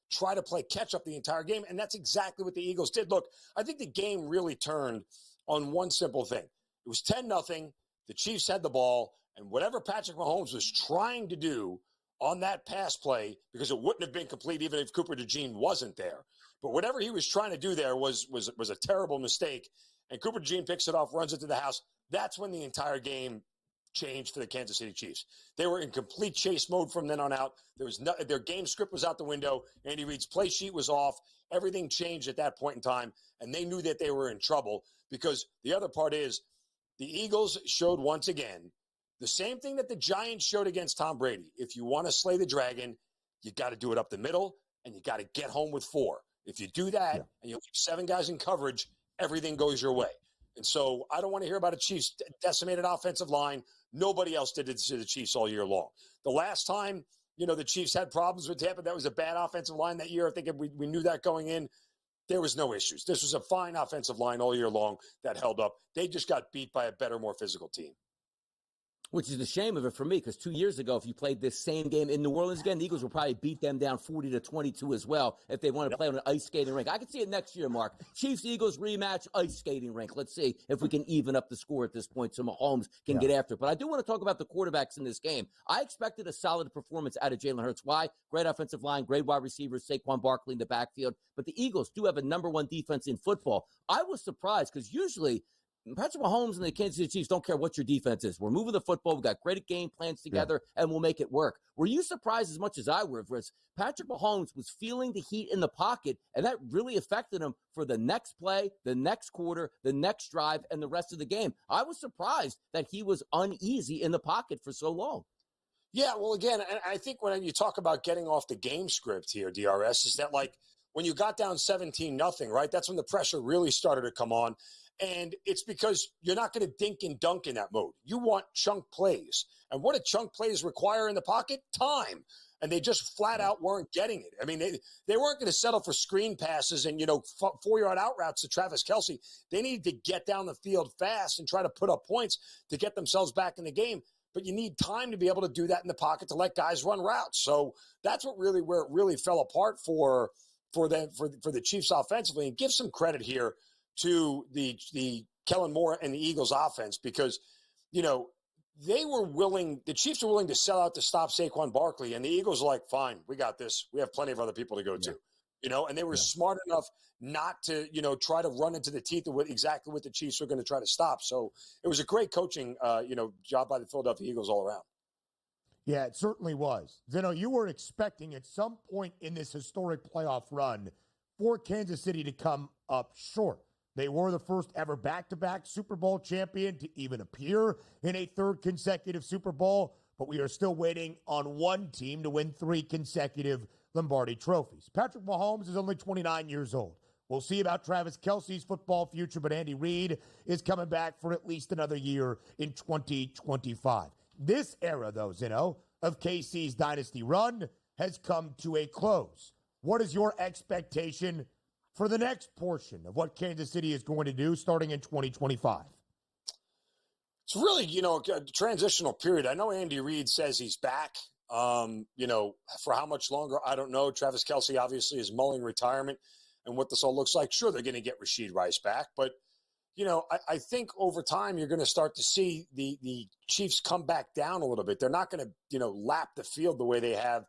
Speaker 2: try to play catch up the entire game. And that's exactly what the Eagles did. Look, I think the game really turned on one simple thing. It was 10-0. The Chiefs had the ball, and whatever Patrick Mahomes was trying to do on that pass play, because it wouldn't have been complete even if Cooper DeJean wasn't there. But whatever he was trying to do there was a terrible mistake. And Cooper DeJean picks it off, runs it to the house. That's when the entire game changed for the Kansas City Chiefs. They were in complete chase mode from then on out. Their game script was out the window. Andy Reid's play sheet was off. Everything changed at that point in time, and they knew that they were in trouble, because the other part is the Eagles showed once again the same thing that the Giants showed against Tom Brady. If you want to slay the dragon, you got to do it up the middle, and you got to get home with 4. If you do that and you keep 7 guys in coverage, everything goes your way. And so I don't want to hear about a Chiefs decimated offensive line. Nobody else did it to the Chiefs all year long. The last time, the Chiefs had problems with Tampa, that was a bad offensive line that year. I think we knew that going in. There was no issues. This was a fine offensive line all year long that held up. They just got beat by a better, more physical team.
Speaker 6: Which is the shame of it for me, because 2 years ago, if you played this same game in New Orleans again, the Eagles would probably beat them down 40-22 as well if they want to play on an ice skating rink. I can see it next year, Mark. Chiefs-Eagles rematch, ice skating rink. Let's see if we can even up the score at this point so Mahomes can get after it. But I do want to talk about the quarterbacks in this game. I expected a solid performance out of Jalen Hurts. Why? Great offensive line, great wide receivers, Saquon Barkley in the backfield. But the Eagles do have a #1 defense in football. I was surprised, because usually Patrick Mahomes and the Kansas City Chiefs don't care what your defense is. We're moving the football. We've got great game plans together, and we'll make it work. Were you surprised as much as I was? Patrick Mahomes was feeling the heat in the pocket, and that really affected him for the next play, the next quarter, the next drive, and the rest of the game. I was surprised that he was uneasy in the pocket for so long.
Speaker 2: Yeah, well, again, I think when you talk about getting off the game script here, DRS, is that like when you got down 17-0, right? That's when the pressure really started to come on. And it's because you're not going to dink and dunk in that mode. You want chunk plays. And what do chunk plays require in the pocket? Time. And they just flat out weren't getting it. I mean, they weren't going to settle for screen passes and, 4-yard out routes to Travis Kelce. They needed to get down the field fast and try to put up points to get themselves back in the game. But you need time to be able to do that in the pocket to let guys run routes. So that's where it really fell apart for the Chiefs offensively. And give some credit here to the Kellen Moore and the Eagles offense, because, the Chiefs were willing to sell out to stop Saquon Barkley, and the Eagles are like, fine, we got this. We have plenty of other people to go to, and they were smart enough not to, try to run into the teeth of exactly what the Chiefs were going to try to stop. So it was a great coaching, job by the Philadelphia Eagles all around.
Speaker 5: Yeah, it certainly was. Zeno, you were expecting at some point in this historic playoff run for Kansas City to come up short. They were the first ever back-to-back Super Bowl champion to even appear in a third consecutive Super Bowl. but we are still waiting on one team to win 3 consecutive Lombardi trophies. Patrick Mahomes is only 29 years old. We'll see about Travis Kelce's football future, but Andy Reid is coming back for at least another year in 2025. This era, though, Zinno, of KC's dynasty run has come to a close. What is your expectation for the next portion of what Kansas City is going to do starting in 2025?
Speaker 2: It's really, a transitional period. I know Andy Reid says he's back. For how much longer, I don't know. Travis Kelce obviously is mulling retirement and what this all looks like. Sure, they're going to get Rashid Rice back, but I think over time you're going to start to see the Chiefs come back down a little bit. They're not going to, lap the field the way they have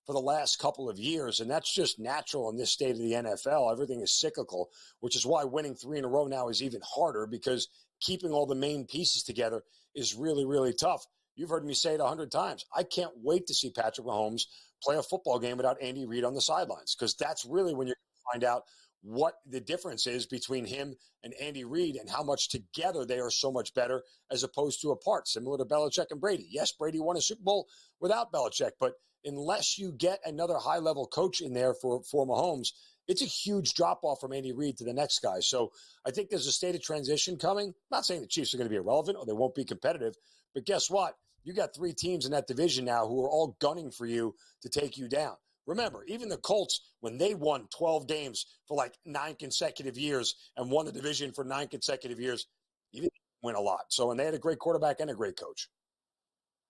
Speaker 2: for the last couple of years, and that's just natural in this state of the NFL. Everything is cyclical, which is why winning 3 in a row now is even harder because keeping all the main pieces together is really, really tough. You've heard me say it 100 times. I can't wait to see Patrick Mahomes play a football game without Andy Reid on the sidelines because that's really when you're going to find out what the difference is between him and Andy Reid and how much together they are so much better as opposed to apart, similar to Belichick and Brady. Yes, Brady won a Super Bowl without Belichick, but unless you get another high-level coach in there for Mahomes, it's a huge drop-off from Andy Reid to the next guy. So I think there's a state of transition coming. I'm not saying the Chiefs are going to be irrelevant or they won't be competitive, but guess what? You got 3 teams in that division now who are all gunning for you to take you down. Remember, even the Colts, when they won 12 games for like 9 consecutive years and won the division for 9 consecutive years, you didn't win a lot. So, and they had a great quarterback and a great coach.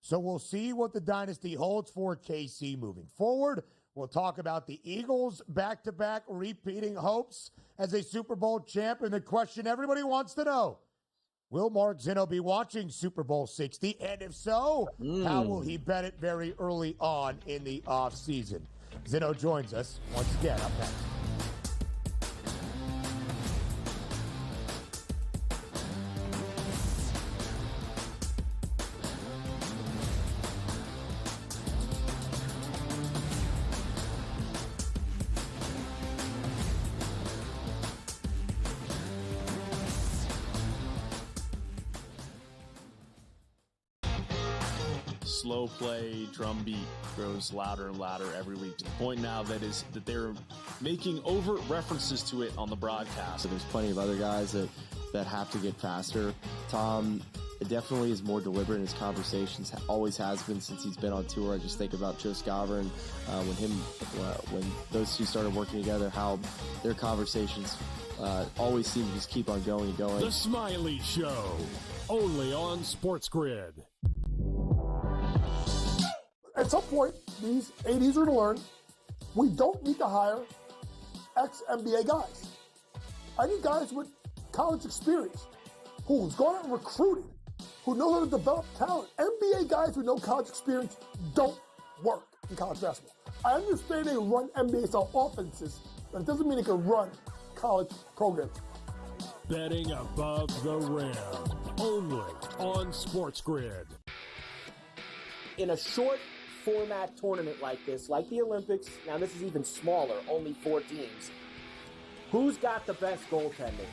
Speaker 5: So we'll see what the dynasty holds for KC moving forward. We'll talk about the Eagles' back-to-back repeating hopes as a Super Bowl champ. And the question everybody wants to know, will Mark Zinno be watching Super Bowl 60? And if so, how will he bet it very early on in the offseason? Zinno joins us once again up next.
Speaker 8: Slow play, drum beat grows louder and louder every week to the point now that they're making overt references to it on the broadcast.
Speaker 9: So there's plenty of other guys that have to get faster. Tom definitely is more deliberate in his conversations, always has been since he's been on tour. I just think about Joe Scaver and when those two started working together, how their conversations always seem to just keep on going and going.
Speaker 3: The Smiley Show, only on SportsGrid.
Speaker 10: At some point, these ADs are going to learn we don't need to hire ex-NBA guys. I need guys with college experience who's gone out and recruited, who know how to develop talent. NBA guys with no college experience don't work in college basketball. I understand they run NBA-style offenses, but it doesn't mean they can run college programs.
Speaker 3: Betting above the rim, only on SportsGrid.
Speaker 11: In a short format tournament like this, like the Olympics, now this is even smaller, only 4 teams, who's got the best goaltending?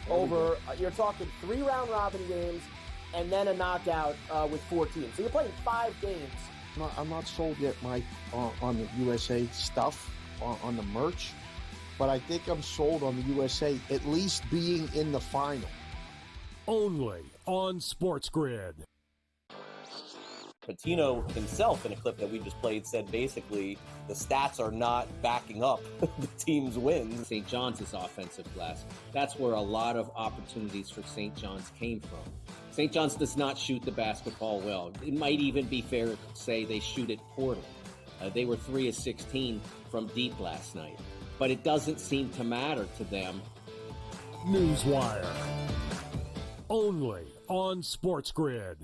Speaker 11: Over, you're talking 3 round robin games and then a knockout with 4 teams. So you're playing 5 games.
Speaker 12: I'm not sold yet, Mike, on the USA stuff, on the merch, but I think I'm sold on the USA at least being in the final.
Speaker 3: Only on SportsGrid.
Speaker 13: Patino himself, in a clip that we just played, said basically the stats are not backing up the team's wins.
Speaker 14: St. John's is offensive glass. That's where a lot of opportunities for St. John's came from. St. John's does not shoot the basketball well. It might even be fair to say they shoot it poorly. They were 3 of 16 from deep last night, but it doesn't seem to matter to them.
Speaker 3: Newswire, only on SportsGrid.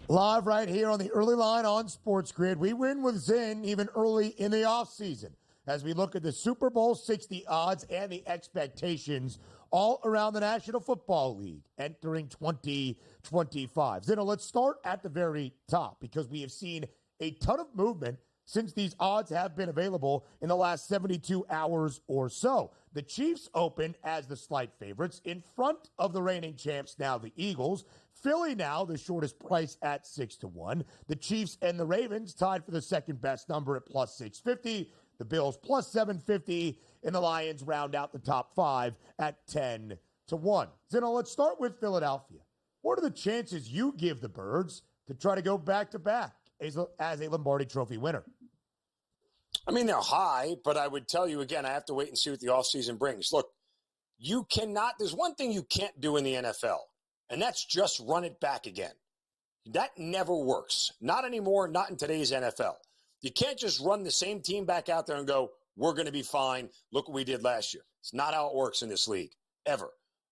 Speaker 5: Live right here on the early line on SportsGrid. We win with Zinn even early in the offseason as we look at the Super Bowl 60 odds and the expectations all around the National Football League entering 2025. Zinno, let's start at the very top because we have seen a ton of movement since these odds have been available in the last 72 hours or so. The Chiefs open as the slight favorites in front of the reigning champs, now the Eagles. Philly now the shortest price at 6-1. The Chiefs and the Ravens tied for the second best number at plus 650. The Bills plus 750. And the Lions round out the top 5 at 10-1. Zinno, let's start with Philadelphia. What are the chances you give the Birds to try to go back-to-back as a Lombardi Trophy winner?
Speaker 2: I mean, they're high, but I would tell you again, I have to wait and see what the offseason brings. Look, you cannot, there's one thing you can't do in the NFL, and that's just run it back again. That never works. Not anymore, not in today's NFL. You can't just run the same team back out there and go, we're going to be fine. Look what we did last year. It's not how it works in this league, ever.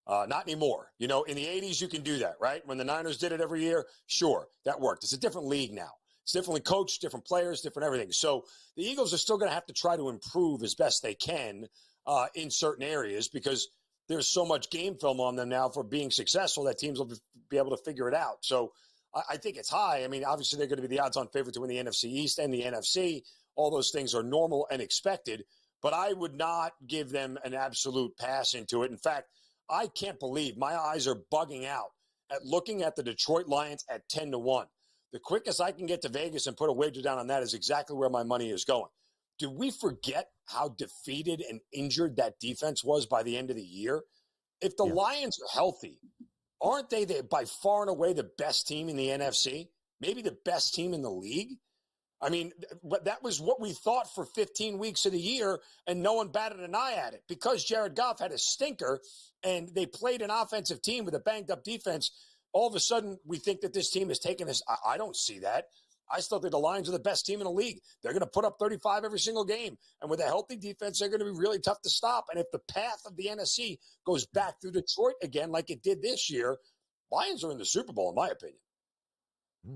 Speaker 2: Not anymore. You know, in the 80s, you can do that, right? When the Niners did it every year, sure, that worked. It's a different league now. It's differently coached, different players, different everything. So the Eagles are still going to have to try to improve as best they can in certain areas because there's so much game film on them now for being successful that teams will be able to figure it out. So I think it's high. I mean, obviously, they're going to be the odds-on favorite to win the NFC East and the NFC. All those things are normal and expected, but I would not give them an absolute pass into it. In fact, I can't believe my eyes are bugging out at looking at the Detroit Lions at 10-1. The quickest I can get to Vegas and put a wager down on that is exactly where my money is going. Did we forget how defeated and injured that defense was by the end of the year? If the Lions are healthy, aren't they by far and away the best team in the NFC? Maybe the best team in the league? I mean, but that was what we thought for 15 weeks of the year, and no one batted an eye at it. Because Jared Goff had a stinker, and they played an offensive team with a banged-up defense, all of a sudden we think that this team is taking this. I don't see that. I still think the Lions are the best team in the league. They're going to put up 35 every single game. And with a healthy defense, they're going to be really tough to stop. And if the path of the NFC goes back through Detroit again like it did this year, Lions are in the Super Bowl, in my opinion.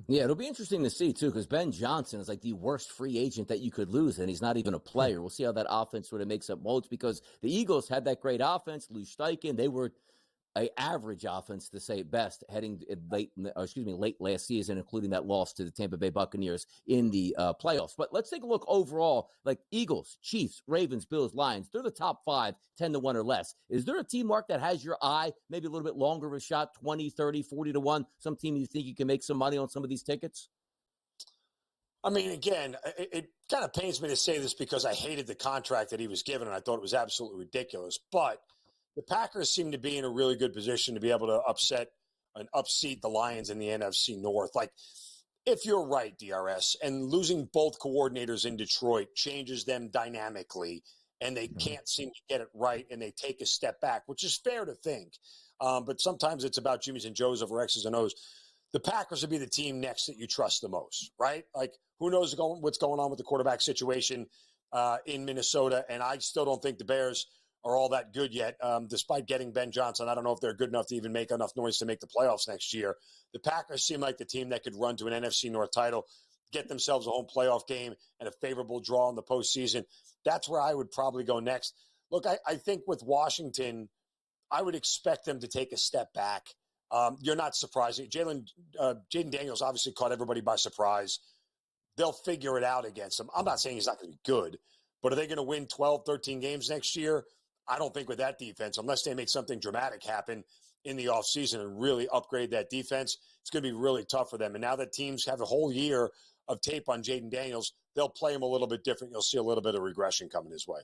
Speaker 6: Yeah, it'll be interesting to see, too, because Ben Johnson is like the worst free agent that you could lose, and he's not even a player. We'll see how that offense sort of makes up molds because the Eagles had that great offense, Lou Steichen. They were an average offense, to say it best, heading late last season, including that loss to the Tampa Bay Buccaneers in the playoffs. But let's take a look overall, like Eagles, Chiefs, Ravens, Bills, Lions. They're the top 5, 10-1 or less. Is there a team, Mark, that has your eye, maybe a little bit longer of a shot, 20, 30, 40-1? Some team you think you can make some money on some of these tickets?
Speaker 2: I mean, again, it kind of pains me to say this because I hated the contract that he was given, and I thought it was absolutely ridiculous. But the Packers seem to be in a really good position to be able to upseat the Lions in the NFC North. Like, if you're right, DRS, and losing both coordinators in Detroit changes them dynamically, and they can't seem to get it right, and they take a step back, which is fair to think. But sometimes it's about Jimmys and Joes over X's and O's. The Packers would be the team next that you trust the most, right? Like, who knows what's going on with the quarterback situation in Minnesota, and I still don't think the Bears are all that good yet, despite getting Ben Johnson. I don't know if they're good enough to even make enough noise to make the playoffs next year. The Packers seem like the team that could run to an NFC North title, get themselves a home playoff game and a favorable draw in the postseason. That's where I would probably go next. Look, I think with Washington, I would expect them to take a step back. You're not surprising. Jaden Daniels obviously caught everybody by surprise. They'll figure it out against him. I'm not saying he's not going to be good, but are they going to win 12, 13 games next year? I don't think with that defense, unless they make something dramatic happen in the offseason and really upgrade that defense, it's going to be really tough for them. And now that teams have a whole year of tape on Jaden Daniels, they'll play him a little bit different. You'll see a little bit of regression coming his way.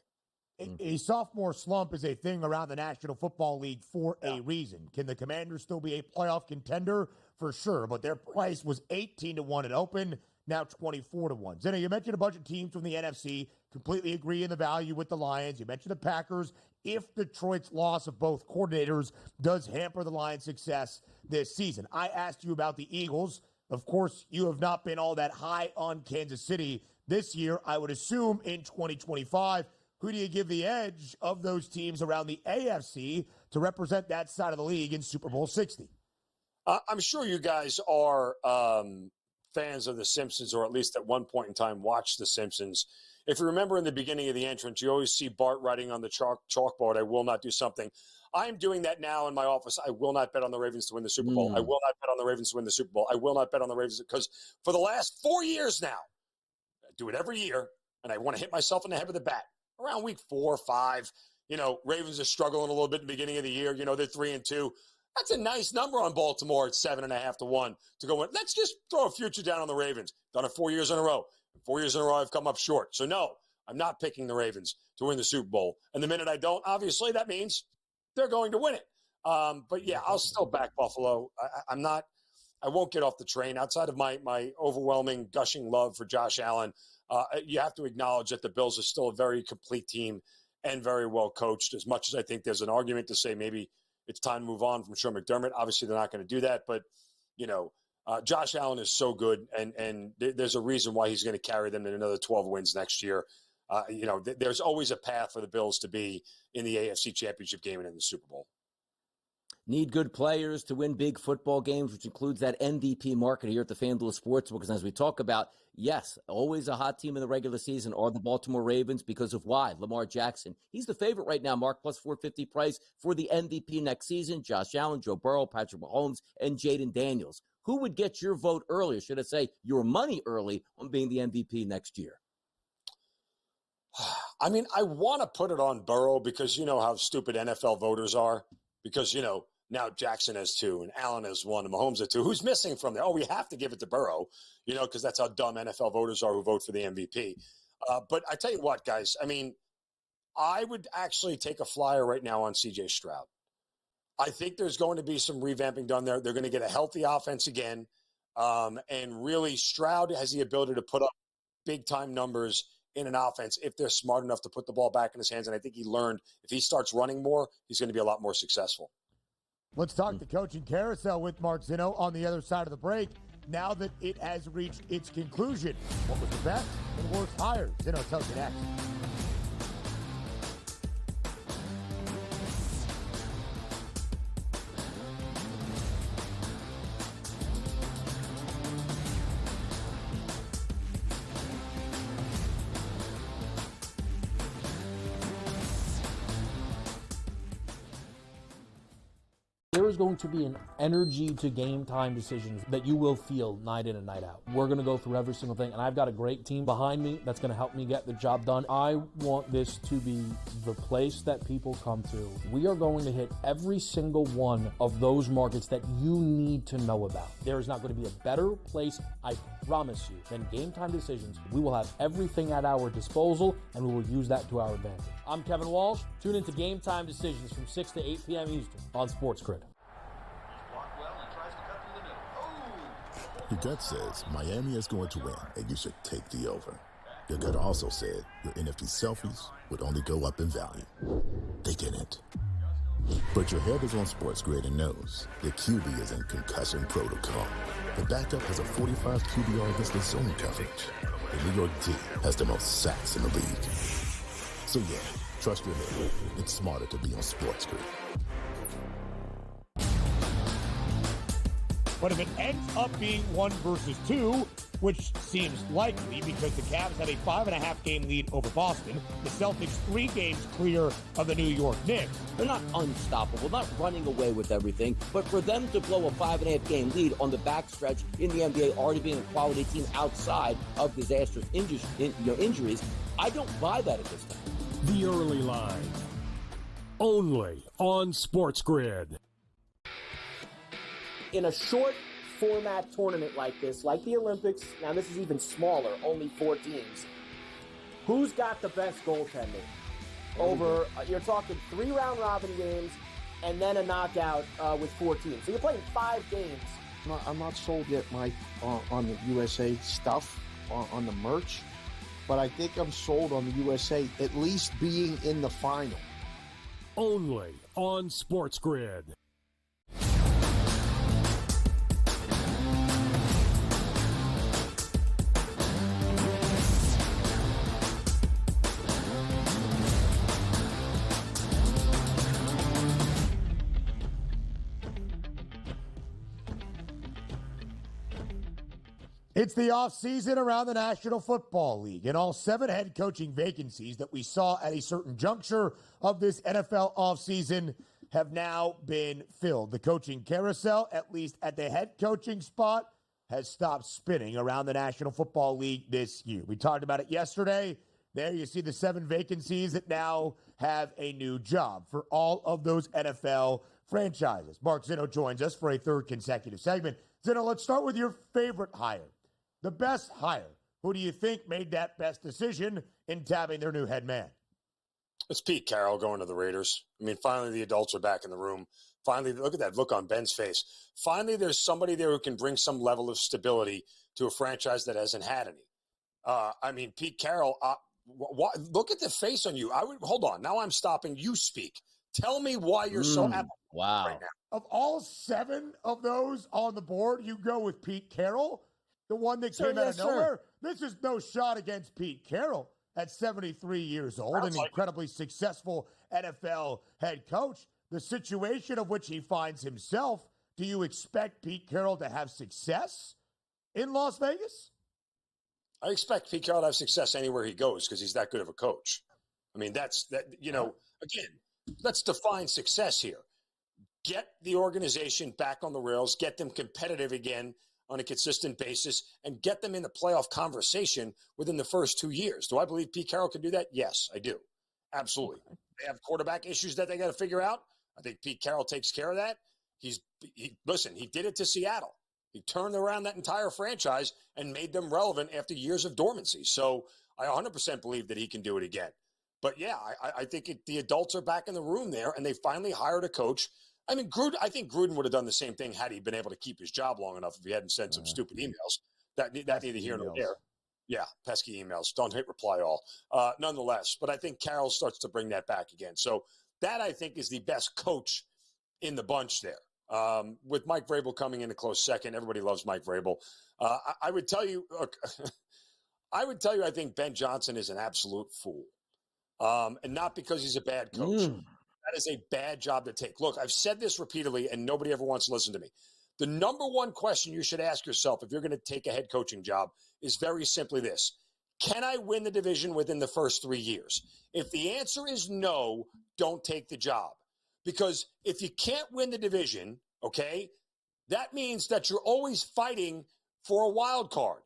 Speaker 5: A sophomore slump is a thing around the National Football League for a reason. Can the Commanders still be a playoff contender? For sure, but their price was 18-1 at open, now 24-1. Zinno, you mentioned a bunch of teams from the NFC. Completely agree in the value with the Lions. You mentioned the Packers. If Detroit's loss of both coordinators does hamper the Lions' success this season. I asked you about the Eagles. Of course, you have not been all that high on Kansas City this year. I would assume in 2025, who do you give the edge of those teams around the AFC to represent that side of the league in Super Bowl 60?
Speaker 2: I'm sure you guys are fans of The Simpsons, or at least at one point in time watched The Simpsons. If you remember in the beginning of the entrance, you always see Bart writing on the chalkboard, I will not do something. I'm doing that now in my office. I will not bet on the Ravens to win the Super Bowl. I will not bet on the Ravens to win the Super Bowl. I will not bet on the Ravens because for the last 4 years now, I do it every year, and I want to hit myself in the head with a bat. Around week 4 or 5, Ravens are struggling a little bit in the beginning of the year. They're 3-2. That's a nice number on Baltimore at 7.5 to 1 to go in. Let's just throw a future down on the Ravens. Done it 4 years in a row. 4 years in a row, I've come up short. So no, I'm not picking the Ravens to win the Super Bowl. And the minute I don't, obviously that means they're going to win it. But yeah, I'll still back Buffalo. I won't get off the train. Outside of my overwhelming, gushing love for Josh Allen, you have to acknowledge that the Bills are still a very complete team and very well coached. As much as I think there's an argument to say maybe it's time to move on from Sean McDermott. Obviously, they're not going to do that. But, Josh Allen is so good, and there's a reason why he's going to carry them in another 12 wins next year. There's always a path for the Bills to be in the AFC Championship game and in the Super Bowl.
Speaker 6: Need good players to win big football games, which includes that MVP market here at the FanDuel Sportsbook. Because as we talk about, yes, always a hot team in the regular season are the Baltimore Ravens because of why? Lamar Jackson. He's the favorite right now, Mark, plus 450 price for the MVP next season. Josh Allen, Joe Burrow, Patrick Mahomes, and Jaden Daniels. Who would get your vote early, or should I say your money early on being the MVP next year?
Speaker 2: I mean, I want to put it on Burrow because you know how stupid NFL voters are. Because, now Jackson has 2 and Allen has 1 and Mahomes has 2. Who's missing from there? Oh, we have to give it to Burrow, because that's how dumb NFL voters are who vote for the MVP. But I tell you what, guys, I mean, I would actually take a flyer right now on C.J. Stroud. I think there's going to be some revamping done there. They're going to get a healthy offense again. And really, Stroud has the ability to put up big-time numbers in an offense if they're smart enough to put the ball back in his hands. And I think he learned if he starts running more, he's going to be a lot more successful.
Speaker 5: Let's talk the coaching carousel with Mark Zinno on the other side of the break. Now that it has reached its conclusion, what was the best and worst hires? Zinno tells you next.
Speaker 4: There is going to be an energy to game time decisions that you will feel night in and night out. We're going to go through every single thing, and I've got a great team behind me that's going to help me get the job done. I want this to be the place that people come to. We are going to hit every single one of those markets that you need to know about. There is not going to be a better place, I promise you, than Game Time Decisions. We will have everything at our disposal, and we will use that to our advantage. I'm Kevin Walsh. Tune into Game Time Decisions from 6 to 8 p.m. Eastern on SportsGrid.
Speaker 1: Your gut says Miami is going to win, and you should take the over. Your gut also said your NFT selfies would only go up in value. They didn't. But your head is on SportsGrid and knows the QB is in concussion protocol. The backup has a 45 QBR against the zone coverage. The New York D has the most sacks in the league. So yeah, trust your head. It's smarter to be on SportsGrid.
Speaker 5: But if it ends up being 1 versus 2, which seems likely because the Cavs have a 5.5 game lead over Boston, the Celtics 3 games clear of the New York Knicks.
Speaker 6: They're not unstoppable, not running away with everything, but for them to blow a 5.5 game lead on the backstretch in the NBA, already being a quality team outside of disastrous injuries, I don't buy that at this time.
Speaker 3: The early line, only on SportsGrid.
Speaker 11: In a short format tournament like this, like the Olympics, now this is even smaller, only 4 teams, who's got the best goaltending? Over, you're talking 3 round robin games and then a knockout with 4 teams. So you're playing 5 games.
Speaker 12: I'm not sold yet, Mike, on the USA stuff, on the merch, but I think I'm sold on the USA at least being in the final.
Speaker 3: Only on SportsGrid.
Speaker 5: It's the offseason around the National Football League, and all 7 head coaching vacancies that we saw at a certain juncture of this NFL offseason have now been filled. The coaching carousel, at least at the head coaching spot, has stopped spinning around the National Football League this year. We talked about it yesterday. There you see the 7 vacancies that now have a new job for all of those NFL franchises. Mark Zinno joins us for a third consecutive segment. Zinno, let's start with your favorite hire, the best hire. Who do you think made that best decision in tabbing their new head man?
Speaker 2: It's Pete Carroll going to the Raiders. I mean, finally the adults are back in the room. Finally, look at that look on Ben's face. Finally, there's somebody there who can bring some level of stability to a franchise that hasn't had any. I mean, Pete Carroll, look at the face on you. Hold on. Now I'm stopping. You speak. Tell me why you're so happy right now.
Speaker 5: Of all 7 of those on the board, you go with Pete Carroll, the one that came out of nowhere. This is no shot against Pete Carroll at 73 years old, an incredibly successful NFL head coach. The situation of which he finds himself, do you expect Pete Carroll to have success in Las Vegas?
Speaker 2: I expect Pete Carroll to have success anywhere he goes because he's that good of a coach. I mean, again, let's define success here. Get the organization back on the rails, get them competitive again on a consistent basis, and get them in the playoff conversation within the first 2 years. Do I believe Pete Carroll can do that? Yes, I do. Absolutely. They have quarterback issues that they got to figure out. I think Pete Carroll takes care of that. He did it to Seattle. He turned around that entire franchise and made them relevant after years of dormancy. So I 100% believe that he can do it again. But yeah, I think the adults are back in the room there, and they finally hired a coach. I mean, I think Gruden would have done the same thing had he been able to keep his job long enough if he hadn't sent some stupid emails. That neither here nor there. Yeah, pesky emails. Don't hit reply all. Nonetheless, but I think Carroll starts to bring that back again. So that, I think, is the best coach in the bunch there. With Mike Vrabel coming in a close second, everybody loves Mike Vrabel. I would tell you, I think Ben Johnson is an absolute fool. And not because he's a bad coach. That is a bad job to take. Look, I've said this repeatedly, and nobody ever wants to listen to me. The number one question you should ask yourself if you're going to take a head coaching job is very simply this. Can I win the division within the first 3 years? If the answer is no, don't take the job. Because if you can't win the division, okay, that means that you're always fighting for a wild card.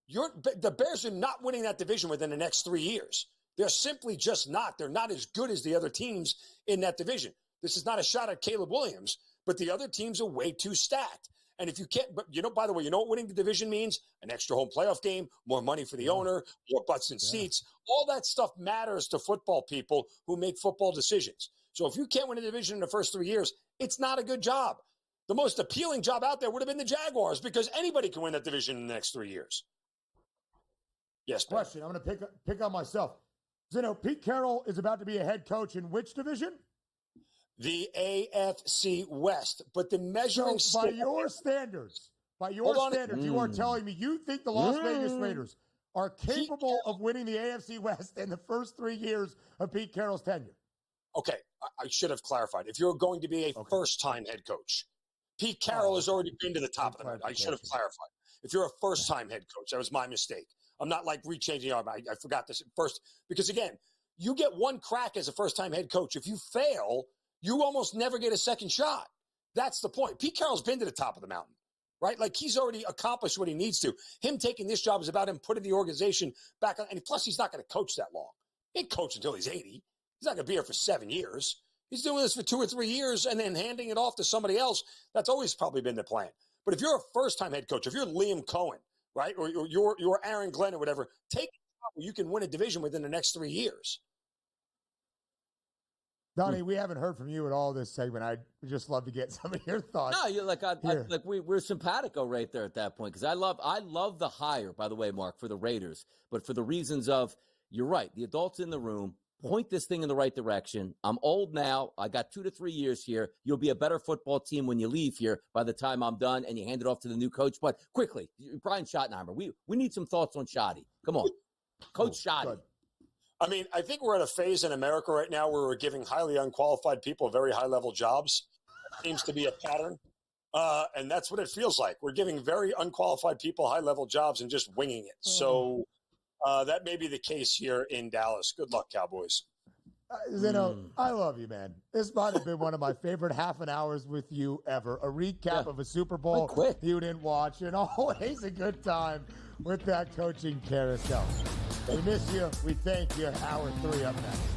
Speaker 2: The Bears are not winning that division within the next 3 years. They're simply just not. They're not as good as the other teams in that division. This is not a shot at Caleb Williams, but the other teams are way too stacked. And if you can't, but by the way, you know what winning the division means? An extra home playoff game, more money for the owner, more butts and seats. All that stuff matters to football people who make football decisions. So if you can't win a division in the first 3 years, it's not a good job. The most appealing job out there would have been the Jaguars because anybody can win that division in the next 3 years. Yes, Ben.
Speaker 5: Question. I'm going to pick on myself. Zinno, Pete Carroll is about to be a head coach in which division?
Speaker 2: The AFC West. But the measuring
Speaker 5: stick. By your standards, you are telling me you think the Las Vegas Raiders are capable of winning the AFC West in the first 3 years of Pete Carroll's tenure?
Speaker 2: Okay, I should have clarified. If you're going to be a first-time head coach, Pete Carroll has already been to the top of the mountain. I should have clarified. If you're a first-time head coach, that was my mistake. I'm not like rechanging. I forgot this at first. Because, again, you get one crack as a first-time head coach. If you fail, you almost never get a second shot. That's the point. Pete Carroll's been to the top of the mountain, right? Like, he's already accomplished what he needs to. Him taking this job is about him putting the organization back on. And plus, he's not going to coach that long. He ain't coach until he's 80. He's not going to be here for 7 years. He's doing this for 2 or 3 years and then handing it off to somebody else. That's always probably been the plan. But if you're a first-time head coach, if you're Liam Cohen, right, or you're Aaron Glenn or whatever, take a job where you can win a division within the next 3 years.
Speaker 5: Donnie, we haven't heard from you at all this segment. I'd just love to get some of your thoughts.
Speaker 6: No, you're we're simpatico right there at that point because I love the hire, by the way, Mark, for the Raiders, but for the reasons of you're right, the adults in the room. Point this thing in the right direction. I'm old now. I got 2 to 3 years here. You'll be a better football team when you leave here by the time I'm done and you hand it off to the new coach. But quickly, Brian Schottenheimer, we need some thoughts on Schotty. Come on. Coach Schotty.
Speaker 2: Good. I mean, I think we're at a phase in America right now where we're giving highly unqualified people very high-level jobs. Seems to be a pattern. And that's what it feels like. We're giving very unqualified people high-level jobs and just winging it. So that may be the case here in Dallas. Good luck, Cowboys.
Speaker 5: Zeno, I love you, man. This might have been one of my favorite half an hours with you ever. A recap of a Super Bowl you didn't watch, and always a good time with that coaching carousel. We miss you. We thank you. Hour 3 up next.